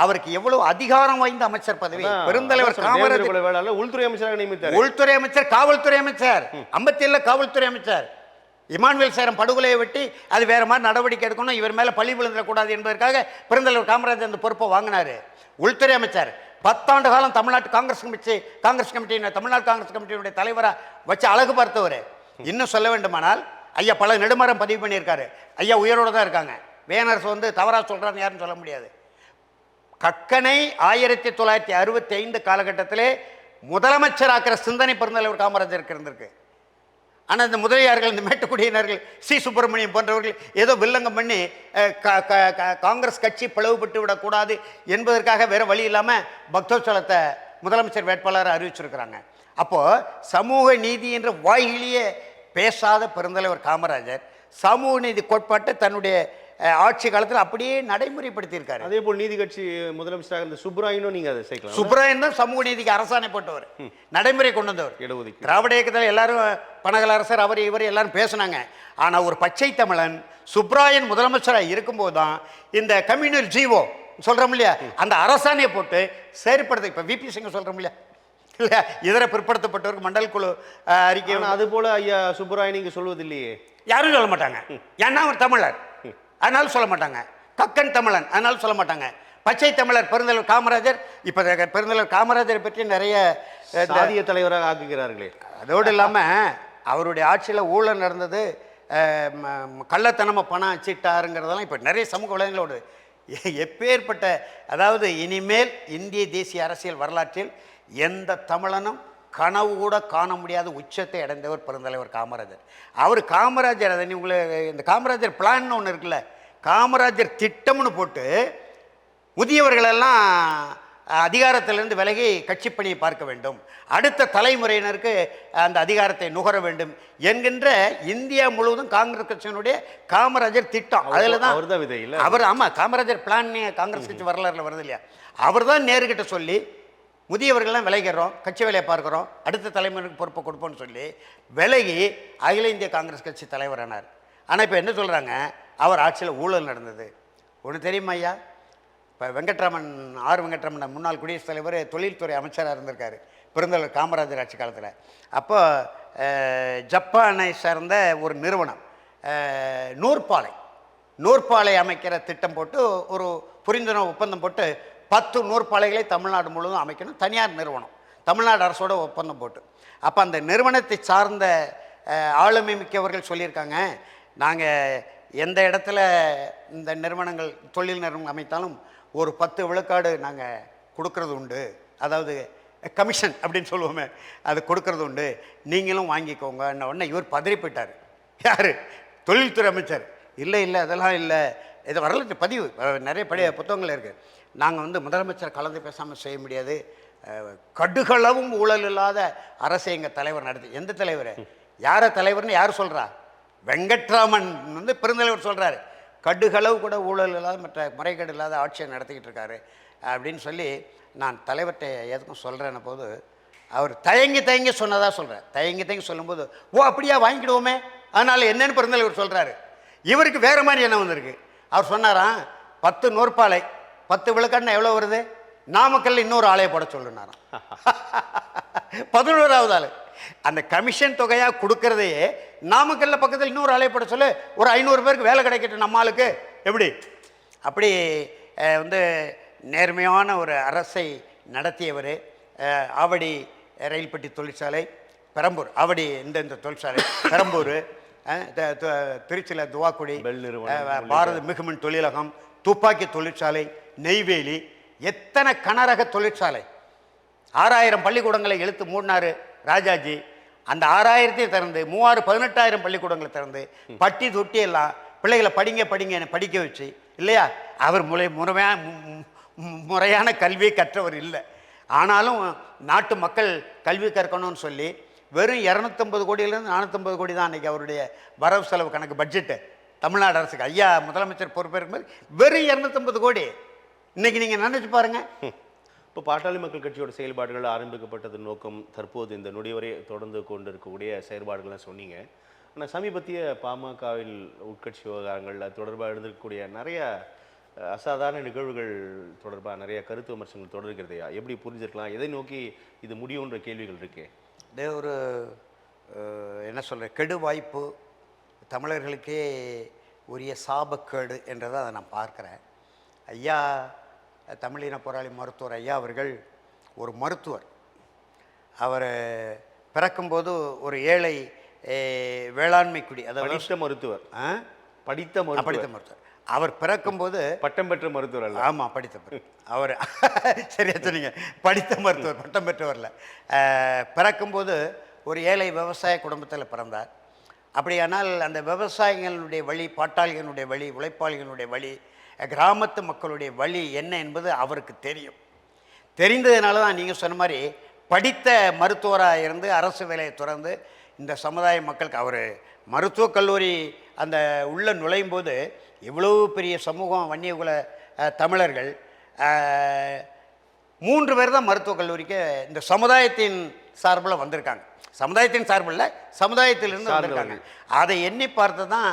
அவருக்கு எவ்வளவு அதிகாரம் வாய்ந்த அமைச்சர் பதவி. பெருந்தலைவர் காமராஜர் உள்துறை அமைச்சராக நியமித்தார். உள்துறை அமைச்சர், காவல்துறை அமைச்சர், 57 காவல்துறை அமைச்சர். இமானுவேல் சேரம் படுகொலையை வெட்டி அது வேற மாதிரி நடவடிக்கை எடுக்கணும், இவர் மேல பழி விழுந்துடக்கூடாது என்பதற்காக பெருந்தலைவர் காமராஜர் அந்த பொறுப்பை வாங்கினாரு. உள்துறை அமைச்சர் 10 ஆண்டு காலம் தமிழ்நாட்டு காங்கிரஸ் கமிட்டியின் தமிழ்நாடு காங்கிரஸ் கமிட்டியினுடைய தலைவராக வச்சு அழகு பார்த்தவர். இன்னும் சொல்ல வேண்டுமானால் ஐயா பல நெடுமரம் பதிவு பண்ணியிருக்காரு. ஐயா உயிரோடு தான் இருக்காங்க. வேனரசு வந்து தவறாக சொல்கிறான்னு யாரும் சொல்ல முடியாது. கக்கனை 1965 காலகட்டத்திலே முதலமைச்சராக்கிற சிந்தனை பெருந்தலைவர் காமராஜருக்கு இருந்திருக்கு. ஆனால் இந்த முதலியார்கள், இந்த மேட்டுக்குடியினர்கள், சி சுப்பிரமணியம் போன்றவர்கள் ஏதோ வில்லங்கம் பண்ணி காங்கிரஸ் கட்சி பிளவுபட்டு விடக்கூடாது என்பதற்காக வேற வழி இல்லாமல் பக்தோத்சவத்தை முதலமைச்சர் வேட்பாளரை அறிவிச்சிருக்கிறாங்க. அப்போது சமூக நீதி என்ற வாயிலேயே பேசாத பெருந்தலைவர் காமராஜர் சமூக நீதி கோட்பாட்டை தன்னுடைய ஆட்சி காலத்தில் அப்படியே நடைமுறைப்படுத்தியிருக்காரு. அதே போல் நீதி கட்சி முதலமைச்சராக இருந்த சுப்ராயனும் நீங்க அதை சேர்க்கலாம். சுப்ராயன் தான் சமூக நீதிக்கு அரசாணை போட்டவர், நடைமுறை கொண்டு வந்தவர். திராவிட இயக்கத்தில் எல்லாரும் பனகல் அரசர் அவர் இவர் எல்லாரும் பேசினாங்க. ஆனால் ஒரு பச்சை தமிழன் சுப்ராயன் முதலமைச்சராக இருக்கும்போது தான் இந்த கம்யூனல் ஜீவோ சொல்கிறோம் இல்லையா, அந்த அரசாணையை போட்டு செயற்படுத்த. இப்போ விபி சிங் சொல்கிறோம் இல்லையா, இல்லை இதர பிற்படுத்தப்பட்டவருக்கு மண்டல் குழு அறிக்கை. அது போல ஐயா சுப்ராயன் இங்கே சொல்வதில்லையே, யாரும் சொல்ல மாட்டாங்க. ஏன்னா அவர் தமிழர் அதனால சொல்ல மாட்டாங்க. கக்கன் தமிழன் அதனால சொல்ல மாட்டாங்க. பச்சை தமிழர் பெருந்தலைவர் காமராஜர். இப்போ பெருந்தலைவர் காமராஜரை பற்றி நிறைய சாதிய தலைவராக ஆக்குகிறார்களே. அதோடு இல்லாமல் அவருடைய ஆட்சியில் ஊழல் நடந்தது, கள்ளத்தனமாக பணம் அச்சிட்டாருங்கிறதெல்லாம் இப்போ நிறைய சமூக வலைங்களோடு எப்பேற்பட்ட. அதாவது இனிமேல் இந்திய தேசிய அரசியல் வரலாற்றில் எந்த தமிழனும் கனவு கூட காண முடியாத உச்சத்தை அடைந்தவர் பெருந்தலைவர் காமராஜர். அவர் காமராஜர் அதை உங்களுக்கு இந்த காமராஜர் பிளான் ஒன்று இருக்குல்ல, காமராஜர் திட்டம்னு போட்டு முதியவர்களெல்லாம் அதிகாரத்திலிருந்து விலகி கட்சி பணியை பார்க்க வேண்டும், அடுத்த தலைமுறையினருக்கு அந்த அதிகாரத்தை நுகர வேண்டும் என்கின்ற இந்தியா முழுவதும் காங்கிரஸ் கட்சியினுடைய காமராஜர் திட்டம். அதில் தான் அவர் ஆமாம் காமராஜர் பிளான் காங்கிரஸ் கட்சி வரலாறுல வருது இல்லையா, அவர் தான் நேருகிட்ட சொல்லி முதியவர்கள்லாம் விலகிறோம், கட்சி வேலையை பார்க்குறோம், அடுத்த தலைமுறைக்கு பொறுப்பை கொடுப்போம்னு சொல்லி விலகி அகில இந்திய காங்கிரஸ் கட்சி தலைவரானார். ஆனால் இப்போ என்ன சொல்கிறாங்க, அவர் ஆட்சியில் ஊழல் நடந்தது. ஒன்று தெரியுமா ஐயா, இப்போ வெங்கட்ராமன் முன்னாள் குடியரசுத் தலைவர் தொழில்துறை அமைச்சராக இருந்திருக்காரு பெருந்தலைவர் காமராஜர் ஆட்சி காலத்தில். அப்போ ஜப்பானை சார்ந்த ஒரு நிறுவனம் நூற்பாலை அமைக்கிற திட்டம் போட்டு ஒரு புரிந்துணர்வு ஒப்பந்தம் போட்டு 10 நூற்பாலைகளை தமிழ்நாடு முழுவதும் அமைக்கணும், தனியார் நிறுவனம், தமிழ்நாடு அரசோட ஒப்பந்தம் போட்டு. அப்போ அந்த நிறுவனத்தை சார்ந்த ஆளுமை மிக்கவர்கள் சொல்லியிருக்காங்க, நாங்கள் எந்த இடத்துல இந்த நிறுவனங்கள் தொழில் நிறுவனம் அமைத்தாலும் ஒரு 10 விழுக்காடு நாங்கள் கொடுக்கறது உண்டு, அதாவது கமிஷன் அப்படின்னு சொல்லுவோமே, அது கொடுக்கறது உண்டு, நீங்களும் வாங்கிக்கோங்க. உடனே இவர் பதறி போயிட்டார். யார்? தொழில்துறை அமைச்சர். இல்லை அதெல்லாம் இல்லை, இது வரலாற்று பதிவு நிறைய பழைய புத்தகங்கள் இருக்குது. நாங்கள் வந்து முதலமைச்சர் கலந்து பேசாமல் செய்ய முடியாது, கடுகளவும் ஊழல் இல்லாத அரசை எங்கள் தலைவர் நடத்தி. எந்த தலைவர்? யாரை தலைவர்னு யார் சொல்கிறா? வெங்கட்ராமன் வந்து பெருந்தலைவர் சொல்கிறாரு, கடுகளவு கூட ஊழல் இல்லாத மற்ற முறைகேடு இல்லாத ஆட்சியை நடத்திக்கிட்டு இருக்காரு அப்படின்னு சொல்லி நான் தலைவர்கிட்ட எதுக்கும் சொல்கிறேன்ன போது அவர் தயங்கி சொன்னதாக சொல்கிறேன். தயங்கி சொல்லும்போது ஓ அப்படியா வாங்கிடுவோமே, அதனால் என்னன்னு பெருந்தலைவர் சொல்கிறாரு. இவருக்கு வேறு மாதிரி என்ன வந்திருக்கு. அவர் சொன்னாராம் 10 நூற்பாலை 10 விழுக்காடுனா எவ்வளோ வருது, நாமக்கல்ல இன்னொரு ஆலையை போட சொல்லுனாராம். 11வது ஆள் அந்த கமிஷன் தொகையாக கொடுக்கறதையே நாமக்கல்ல பக்கத்தில் இன்னொரு ஆலையை போட சொல்லு, ஒரு 500 பேருக்கு வேலை கிடைக்கட்டும் நம்ம ஆளுக்கு. எப்படி அப்படி வந்து நேர்மையான ஒரு அரசை நடத்தியவர். ஆவடி ரயில்பட்டி தொழிற்சாலை, பெரம்பூர் ஆவடி இந்த தொழிற்சாலை, பெரம்பூர், திருச்சியில் துவாக்குடி, பாரத மிகுமின் தொழிலகம், துப்பாக்கி தொழிற்சாலை, நெய்வேலி, எத்தனை கனரக தொழிற்சாலை. 6000 பள்ளிக்கூடங்களை இழுத்து மூடினார் ராஜாஜி. அந்த 6000ஐயும் திறந்து 18,000 பள்ளிக்கூடங்களை திறந்து பட்டி தொட்டி எல்லாம் பிள்ளைகளை படிங்க படிக்க வச்சு இல்லையா. அவர் முறையான கல்வியை கற்றவர் இல்லை. ஆனாலும் நாட்டு மக்கள் கல்வி கற்கணும்னு சொல்லி வெறும் 250 கோடியிலேருந்து 450 கோடி தான் அன்றைக்கி அவருடைய வரவு செலவு கணக்கு பட்ஜெட்டு தமிழ்நாடு அரசுக்கு. ஐயா முதலமைச்சர் பொறுப்பேற்கும் போது வெறும் 250 கோடி. இன்னைக்கு நீங்கள் நினைச்சு பாருங்க. இப்போ பாட்டாளி மக்கள் கட்சியோட செயல்பாடுகள் ஆரம்பிக்கப்பட்டது நோக்கம் தற்போது இந்த நொடிவரை தொடர்ந்து கொண்டு இருக்கக்கூடிய செயல்பாடுகள்லாம் சொன்னீங்க. ஆனால் சமீபத்திய பாமகவில் உட்கட்சி விவகாரங்கள் தொடர்பாக எழுந்திருக்கக்கூடிய நிறைய அசாதாரண நிகழ்வுகள் தொடர்பாக நிறைய கருத்து விமர்சனங்கள் தொடர்கிறதையா எப்படி புரிஞ்சிருக்கலாம், எதை நோக்கி இது முடியுன்ற கேள்விகள் இருக்கே. இது ஒரு என்ன சொல்கிற கெடு வாய்ப்பு, தமிழர்களுக்கே உரிய சாபக்கேடு என்றதை அதை நான் பார்க்குறேன். ஐயா தமிழின போராளி மருத்துவர் ஐயா அவர்கள் ஒரு மருத்துவர். அவர் பிறக்கும்போது ஒரு ஏழை வேளாண்மை குடி, அதாவது படித்த மருத்துவர். படித்த மருத்துவர். அவர் பிறக்கும்போது பட்டம் பெற்ற மருத்துவர் அல்ல. ஆமாம், படித்த அவர் சரியா சொன்னீங்க, படித்த மருத்துவர், பட்டம் பெற்றவரில். பிறக்கும்போது ஒரு ஏழை விவசாய குடும்பத்தில் பிறந்தார். அப்படியானால் அந்த விவசாயிகளுடைய வழி, பாட்டாளிகளுடைய வழி, உழைப்பாளிகளுடைய வழி, கிராமத்து மக்களுடைய வழி என்ன என்பது அவருக்கு தெரியும். தெரிந்ததுனால தான் நீங்கள் சொன்ன மாதிரி படித்த மருத்துவராக இருந்து அரசு வேலையை துறந்து இந்த சமுதாய மக்களுக்கு அவர் மருத்துவக் கல்லூரி அந்த உள்ள நுழையும் போது இவ்வளவு பெரிய சமூகம் வன்னியகுல தமிழர்கள் 3 பேர் தான் மருத்துவக் கல்லூரிக்கு இந்த சமுதாயத்தின் சார்பில் வந்திருக்காங்க. சமுதாயத்தின் சார்பில் சமுதாயத்திலிருந்து வந்திருக்காங்க. அதை எண்ணி பார்த்து தான்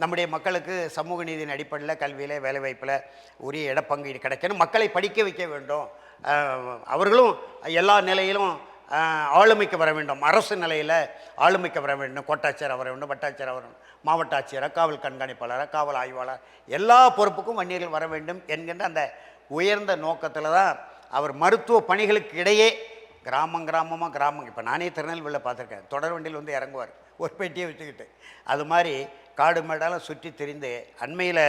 நம்முடைய மக்களுக்கு சமூக நீதியின் அடிப்படையில் கல்வியில் வேலைவாய்ப்பில் உரிய இடப்பங்கீடு கிடைக்கணும், மக்களை படிக்க வைக்க வேண்டும், அவர்களும் எல்லா நிலையிலும் ஆளுமைக்கு வர வேண்டும், அரசு நிலையில் ஆளுமைக்கு வர வேண்டும், கோட்டாட்சியர் வர வேண்டும், வட்டாட்சியர் வர வேண்டும், மாவட்ட ஆட்சியர், காவல் கண்காணிப்பாளர், காவல் ஆய்வாளர், எல்லா பொறுப்புக்கும் வன்னியர்கள் வர வேண்டும் என்கின்ற அந்த உயர்ந்த நோக்கத்தில் தான் அவர் மருத்துவ பணிகளுக்கு இடையே கிராமம் இப்போ நானே திருநெல்வேலியில் பார்த்துருக்கேன், தொடர் வண்டியில் வந்து இறங்குவார் ஒரு பெட்டியை வச்சுக்கிட்டு. அது மாதிரி காடு மேடாலும் சுற்றி தெரிந்து அண்மையில்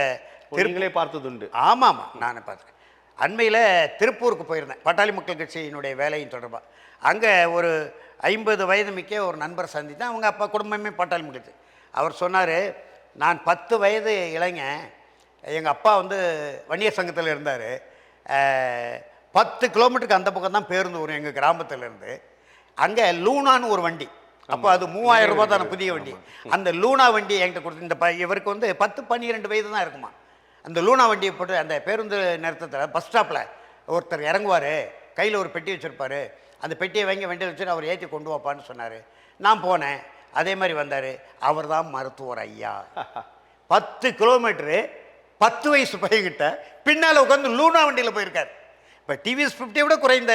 திருங்களே பார்த்ததுண்டு. ஆமாம், நான் பார்த்துருக்கேன். அண்மையில் திருப்பூருக்கு போயிருந்தேன் பாட்டாளி மக்கள் கட்சியினுடைய வேலையின் தொடர்பாக. அங்கே ஒரு 50 வயது மிக்க ஒரு நண்பர் சந்தித்தேன். அவங்க அப்பா குடும்பமே பாட்டாளி மக்கள் கட்சி. அவர் சொன்னார், நான் 10 வயது இளைஞன், எங்கள் அப்பா வந்து வன்னியர் சங்கத்தில் இருந்தார், 10 கிலோமீட்டருக்கு அந்த பக்கம் தான் பேருந்து வரும் எங்கள் கிராமத்திலேருந்து. அங்கே லூனான்னு ஒரு வண்டி, அப்போ அது 3000 ரூபா தானே புதிய வண்டி. அந்த லூனா வண்டி என்கிட்ட கொடுத்து, இந்த இவருக்கு வந்து 10-12 வயது தான் இருக்குமா. அந்த லூனா வண்டியை போட்டு அந்த பேருந்து நிறுத்தத்தில் பஸ் ஸ்டாப்பில் ஒருத்தர் இறங்குவார், கையில் ஒரு பெட்டி வச்சுருப்பார், அந்த பெட்டியை வாங்கி வண்டியில் வச்சுட்டு அவர் ஏற்றி கொண்டு வாப்பான்னு சொன்னார். நான் போனேன், அதே மாதிரி வந்தார். அவர் தான் மருத்துவர் ஐயா. 10 கிலோமீட்டரு 10 வயசு பையன்கிட்ட பின்னால் உட்காந்து லூனா வண்டியில் போயிருக்கார். இப்போ டிவிஎஸ் 50 விட குறைந்த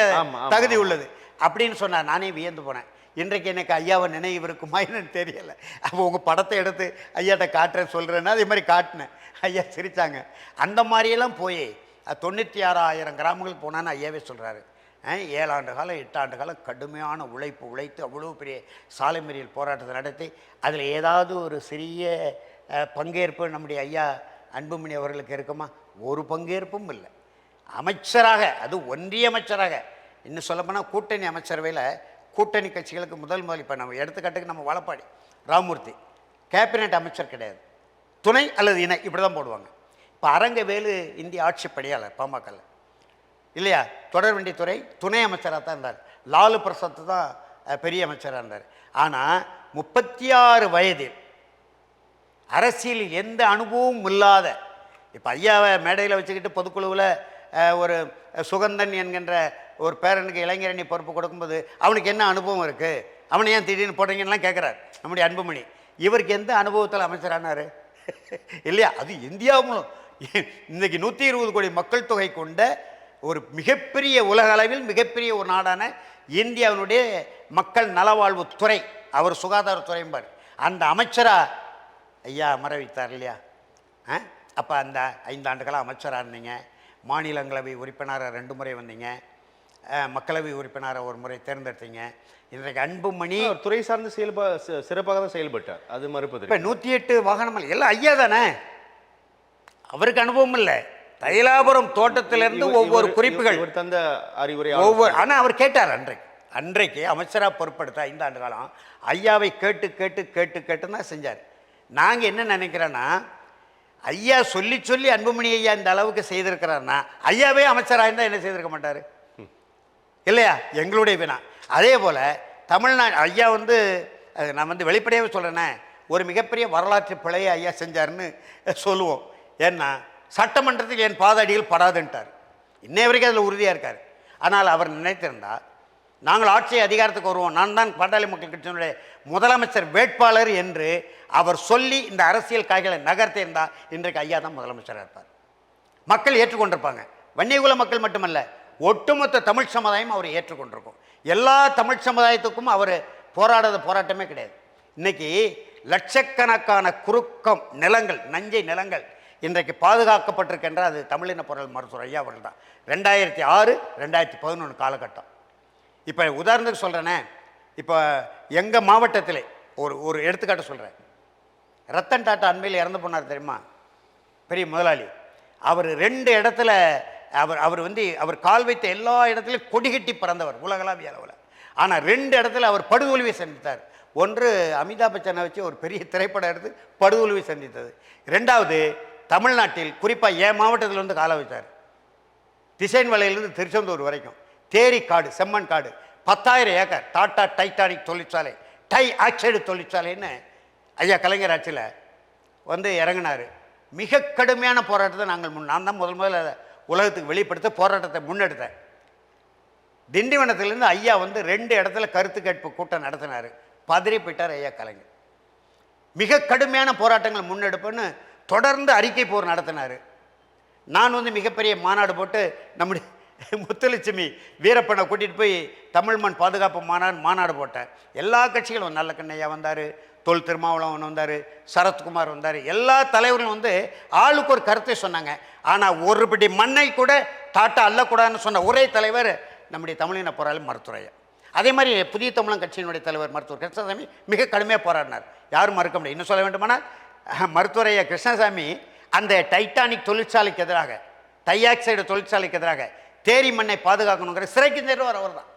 தகுதி உள்ளது அப்படின்னு சொன்னார். நானே வியந்து போனேன். இன்றைக்கு எனக்கு ஐயாவை நினைவு இருக்குமா என்னன்னு தெரியலை. அப்போ உங்கள் படத்தை எடுத்து ஐயாட்ட காட்டுறேன் சொல்கிறேன்னா அதே மாதிரி காட்டினேன். ஐயா சிரித்தாங்க. அந்த மாதிரியெல்லாம் போய் 96,000 கிராமங்கள் போனான்னு ஐயாவே சொல்கிறாரு. 7 ஆண்டு காலம் 8 ஆண்டு காலம் கடுமையான உழைத்து அவ்வளோ பெரிய சாலை மறியல் போராட்டத்தை நடத்தி அதில் ஏதாவது ஒரு சிறிய பங்கேற்பு நம்முடைய ஐயா அன்புமணி அவர்களுக்கு இருக்குமா? ஒரு பங்கேற்பும் இல்லை. அமைச்சராக, அது ஒன்றிய அமைச்சராக, இன்னும் சொல்லப்போனால் கூட்டணி அமைச்சரவையில் கூட்டணி கட்சிகளுக்கு முதல் இப்போ நம்ம எடுத்துக்காட்டுக்கு நம்ம வாழப்பாடி ராமூர்த்தி கேபினட் அமைச்சர் கிடையாது, துணை அல்லது இணை இப்படி தான் போடுவாங்க. இப்போ அரங்கவேலு இந்திய ஆட்சி பணியாளர் பாமகவில் இல்லையா, தொடர்வண்டித்துறை துணை அமைச்சராக தான் இருந்தார். லாலு பிரசாத் தான் பெரிய அமைச்சராக இருந்தார். ஆனால் 36 வயதில் அரசியலில் எந்த அனுபவமும் இல்லாத, இப்போ ஐயாவை மேடையில் வச்சுக்கிட்டு பொதுக்குழுவில் ஒரு சுகந்தன் என்கின்ற ஒரு பேரனுக்கு இளைஞரணி பொறுப்பு கொடுக்கும்போது அவனுக்கு என்ன அனுபவம் இருக்குது, அவனை ஏன் திடீர்னு போடுறீங்கலாம் கேட்குறாரு நம்முடைய அன்புமணி. இவருக்கு எந்த அனுபவத்தில் அமைச்சரானார் இல்லையா? அது இந்தியாவும் இன்றைக்கி 120 கோடி மக்கள் தொகை கொண்ட ஒரு மிகப்பெரிய உலக அளவில் மிகப்பெரிய ஒரு நாடான இந்தியாவினுடைய மக்கள் நலவாழ்வு துறை, அவர் சுகாதாரத்துறைம்பார், அந்த அமைச்சராக ஐயா அமர வைத்தார் இல்லையா? அப்போ அந்த 5 ஆண்டுகளாக அமைச்சராக இருந்தீங்க, மாநிலங்களவை உறுப்பினராக 2 முறை வந்தீங்க, மக்களவை உறுப்பினரை ஒரு முறை தேர்ந்தெடுத்தீங்க. இன்றைக்கு அன்புமணி துறை சார்ந்து சிறப்பாக தான் செயல்பட்டார், அது மறுப்பது. இப்போ 108 வாகனம் எல்லாம் ஐயா தானே, அவருக்கு அனுபவம் இல்லை. தைலாபுரம் தோட்டத்திலிருந்து ஒவ்வொரு குறிப்புகள் தந்த அறிவுரை ஒவ்வொரு, ஆனால் அவர் கேட்டார் அன்றைக்கு அமைச்சராக பொறுப்படுத்த 5 ஆண்டு காலம் ஐயாவை கேட்டு கேட்டு கேட்டு கேட்டு தான் செஞ்சார். நாங்கள் என்ன நினைக்கிறோன்னா, ஐயா சொல்லி சொல்லி அன்புமணி ஐயா இந்த அளவுக்கு செய்திருக்கிறாருன்னா ஐயாவே அமைச்சராக இருந்தால் என்ன செய்திருக்க மாட்டார் இல்லையா? எங்களுடைய வினா. அதே போல் தமிழ்நாடு ஐயா வந்து நான் வந்து வெளிப்படையாகவே சொல்கிறேன்னே, ஒரு மிகப்பெரிய வரலாற்று பிழையை ஐயா செஞ்சார்னு சொல்லுவோம். ஏன்னா சட்டமன்றத்துக்கு என் பாதடியில் படாதுன்ட்டார். இன்னைய வரைக்கும் அதில் உறுதியாக இருக்கார். ஆனால் அவர் நினைத்திருந்தால் நாங்கள் ஆட்சி அதிகாரத்துக்கு வருவோம், நான் தான் பாட்டாளி மக்கள் கட்சியினுடைய முதலமைச்சர் வேட்பாளர் என்று அவர் சொல்லி இந்த அரசியல் காய்களை நகர்த்தியிருந்தால் இன்றைக்கு ஐயா தான் முதலமைச்சராக இருப்பார். மக்கள் ஏற்றுக்கொண்டிருப்பாங்க. வன்னியகுல மக்கள் மட்டுமல்ல, ஒட்டுமொத்த தமிழ் சமுதாயம் அவரை ஏற்றுக்கொண்டிருக்கும். எல்லா தமிழ் சமுதாயத்துக்கும் அவர் போராடாத போராட்டமே கிடையாது. இன்னைக்கு லட்சக்கணக்கான குறுக்கம் நிலங்கள், நஞ்சை நிலங்கள் இன்றைக்கு பாதுகாக்கப்பட்டிருக்கின்ற அது தமிழின பொருள் மருத்துவர் ஐயா அவர்கள் தான். 2006 2011 காலகட்டம். இப்போ உதாரணத்துக்கு சொல்கிறேனே, இப்போ எங்கள் மாவட்டத்திலே ஒரு எடுத்துக்காட்டு சொல்கிறேன். ரத்தன் டாட்டா அண்மையில் இறந்து போனார் தெரியுமா, பெரிய முதலாளி. அவர் 2 இடத்துல அவர் கால் வைத்த எல்லா இடத்துலையும் கொடிகட்டி பறந்தவர் உலகளாவிய அளவில். ஆனால் 2 இடத்துல அவர் படுதோல்வியை சந்தித்தார். ஒன்று அமிதாப் பச்சனை வச்சு ஒரு பெரிய திரைப்படம் எடுத்து படுதோல்வி சந்தித்தது. 2வது தமிழ்நாட்டில் குறிப்பாக என் மாவட்டத்தில் வந்து கால வச்சார். திசைன்மலையிலிருந்து திருச்செந்தூர் வரைக்கும் தேரி காடு, செம்மண் காடு, 10,000 ஏக்கர் டாட்டா டைட்டானிக் தொழிற்சாலை, டை ஆக்சைடு தொழிற்சாலைன்னு ஐயா கலைஞர் ஆட்சியில் வந்து இறங்கினார். மிக கடுமையான போராட்டத்தை நான் தான் முதல்ல உலகத்துக்கு வெளிப்படுத்த போராட்டத்தை முன்னெடுத்தேன். திண்டிவனத்திலேருந்து ஐயா வந்து 2 இடத்துல கருத்து கேட்பு கூட்டம் நடத்தினார். பதறி போயிட்டார் ஐயா கலைஞர். மிக கடுமையான போராட்டங்கள் முன்னெடுப்புன்னு தொடர்ந்து அறிக்கை போர் நடத்தினார். நான் வந்து மிகப்பெரிய மாநாடு போட்டு நம்முடைய முத்துலட்சுமி வீரப்பனை கூட்டிகிட்டு போய் தமிழ் மண் பாதுகாப்பு மாநாடு போட்டேன். எல்லா கட்சிகளும் நல்ல கண்ணையா வந்தார், தொல் திருமாவளவன் வந்தார், சரத்குமார் வந்தார். எல்லா தலைவர்களும் வந்து ஆளுக்கு ஒரு கருத்தை சொன்னாங்க. ஆனால் ஒரு பிடி மண்ணை கூட டாட்டா அள்ளக்கூடாதுன்னு சொன்ன ஒரே தலைவர் நம்முடைய தமிழின போராளி மருத்துவர் ஐயா. அதே மாதிரி புதிய தமிழன் கட்சியினுடைய தலைவர் மருத்துவர் கிருஷ்ணசாமி மிக கடுமையாக போராடினார். யாரும் மறுக்க முடியாது. இன்னும் சொல்ல வேண்டுமானால் மருத்துவர் ஐயா கிருஷ்ணசாமி அந்த டைட்டானிக் தொழிற்சாலைக்கு எதிராக, டை ஆக்சைடு தொழிற்சாலைக்கு எதிராக தேரி மண்ணை பாதுகாக்கணுங்கிற சிறைக்கு தேர்வார் அவர் தான்.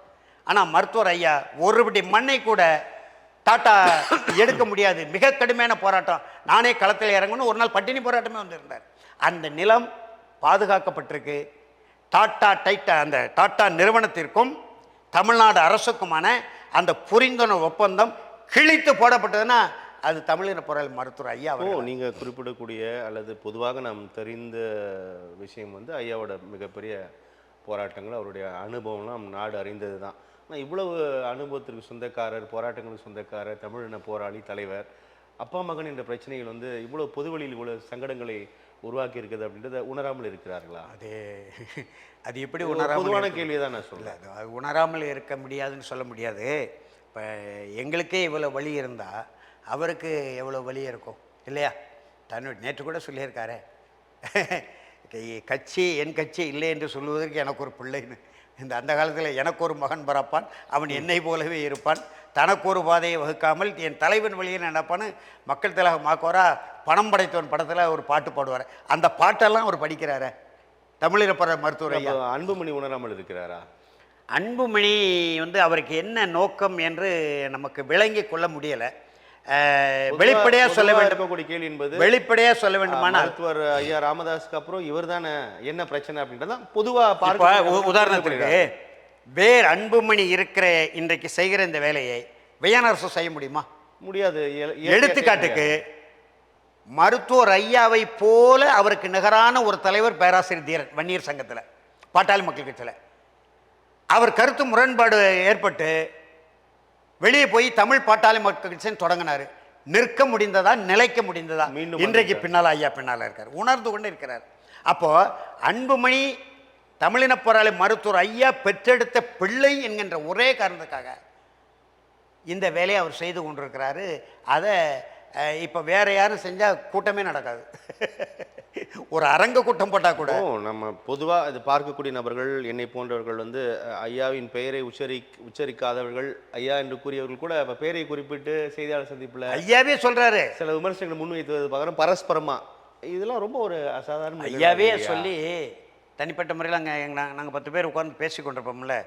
ஆனால் மருத்துவர் ஐயா ஒரு பிடி மண்ணை கூட டாட்டா எடுக்க முடியாது. மிக கடுமையான போராட்டம். நானே களத்தில் இறங்கணும் ஒரு நாள் பட்டினி போராட்டமே வந்திருந்தார். அந்த நிலம் பாதுகாக்கப்பட்டிருக்கு. அந்த டாட்டா நிறுவனத்திற்கும் தமிழ்நாடு அரசுக்குமான அந்த புரிந்துணர்வு ஒப்பந்தம் கிழித்து போடப்பட்டதுன்னா அது தமிழின பொருள் மருத்துவர் ஐயா. நீங்கள் குறிப்பிடக்கூடிய அல்லது பொதுவாக நாம் தெரிந்த விஷயம் வந்து ஐயாவோட மிகப்பெரிய போராட்டங்கள், அவருடைய அனுபவம்லாம் நாடு அறிந்தது தான். ஆனால் இவ்வளவு அனுபவத்திற்கு சொந்தக்காரர், போராட்டங்களுக்கு சொந்தக்காரர், தமிழின போராளி தலைவர், அப்பா மகன் என்ற பிரச்சனைகள் வந்து இவ்வளோ பொதுவெளியில் இவ்வளோ சங்கடங்களை உருவாக்கி இருக்குது அப்படின்றத உணராமல் இருக்கிறார்களா? அது எப்படி உணராமல்? பொதுவான கேள்வியை தான் நான் சொல்கிறேன். அது உணராமல் இருக்க முடியாதுன்னு சொல்ல முடியாது. இப்போ எங்களுக்கே இவ்வளோ வலி இருந்தால் அவருக்கு எவ்வளோ வலி இருக்கும் இல்லையா? நேற்று கூட சொல்லியிருக்காரு, என் கட்சி இல்லை என்று சொல்லுவதற்கு எனக்கு ஒரு பிள்ளைன்னு. அந்த காலத்தில் எனக்கு ஒரு மகன் பிறப்பான், அவன் என்னை போலவே இருப்பான், தனக்கு ஒரு பாதையை வகுக்காமல் என் தலைவன் வழியை நடப்பான்னு மக்கள் திலகம் மாக்கோரா பணம் படைத்தவன் படத்தில் ஒரு பாட்டு பாடுவார். அந்த பாட்டெல்லாம் அவர் படிக்கிறாரு தமிழின மருத்துவர் ஐயா. அன்புமணி உணராமல் இருக்கிறாரா? அன்புமணி வந்து அவருக்கு என்ன நோக்கம் என்று நமக்கு விளங்கி கொள்ள முடியலை. வெளிப்படையாக சொல்ல வேண்டும் கேள்வி என்பது, வெளிப்படையாக சொல்ல வேண்டுமானால் மருத்துவர் ஐயா ராமதாஸுக்கு அப்புறம் இவர் தானே என்ன பிரச்சனை அப்படின்றதான் பொதுவாக பார்க்க. உதாரணத்துக்கு வேர் அன்புமணி இருக்கிற இன்றைக்கு செய்கிற இந்த வேலையை வியனரசு செய்ய முடியுமா? முடியாது. எடுத்துக்காட்டுக்கு மருத்துவர் ஐயாவை போல அவருக்கு நிகரான ஒரு தலைவர் பேராசிரியர் தீரன் வன்னியர் சங்கத்தில், பாட்டாளி மக்கள் கட்சியில். அவர் கருத்து முரண்பாடு ஏற்பட்டு வெளியே போய் தமிழ் பாட்டாளி மக்கள் கட்சின்னு தொடங்கினார். நிற்க முடிந்ததா, நிலைக்க முடிந்ததா? இன்றைக்கு பின்னால் ஐயா பின்னால் இருக்கார், உணர்ந்து கொண்டு இருக்கிறார். அப்போ அன்புமணி தமிழின போராளி மருத்துவர் ஐயா பெற்றெடுத்த பிள்ளை என்கின்ற ஒரே காரணத்துக்காக இந்த வேலையை அவர் செய்து கொண்டிருக்கிறாரு. அதை இப்போ வேற யாரும் செஞ்சால் கூட்டமே நடக்காது. ஒரு அரங்க கூட்டம் போட்டால் கூட நம்ம பொதுவாக இது பார்க்கக்கூடிய நபர்கள், என்னை போன்றவர்கள் வந்து ஐயாவின் பெயரை உச்சரிக்காதவர்கள், ஐயா என்று கூறியவர்கள் கூட இப்போ பெயரை குறிப்பிட்டு செய்தியாளர் சந்திப்பில் ஐயாவே சொல்கிறாரு. சில விமர்சனங்களை முன்வைத்தது பார்க்குறோம் பரஸ்பரமாக. இதெல்லாம் ரொம்ப ஒரு அசாதாரண. ஐயாவே சொல்லி தனிப்பட்ட முறையில் நாங்கள் 10 பேர் உட்கார்ந்து பேசி கொண்டிருப்போம்ல.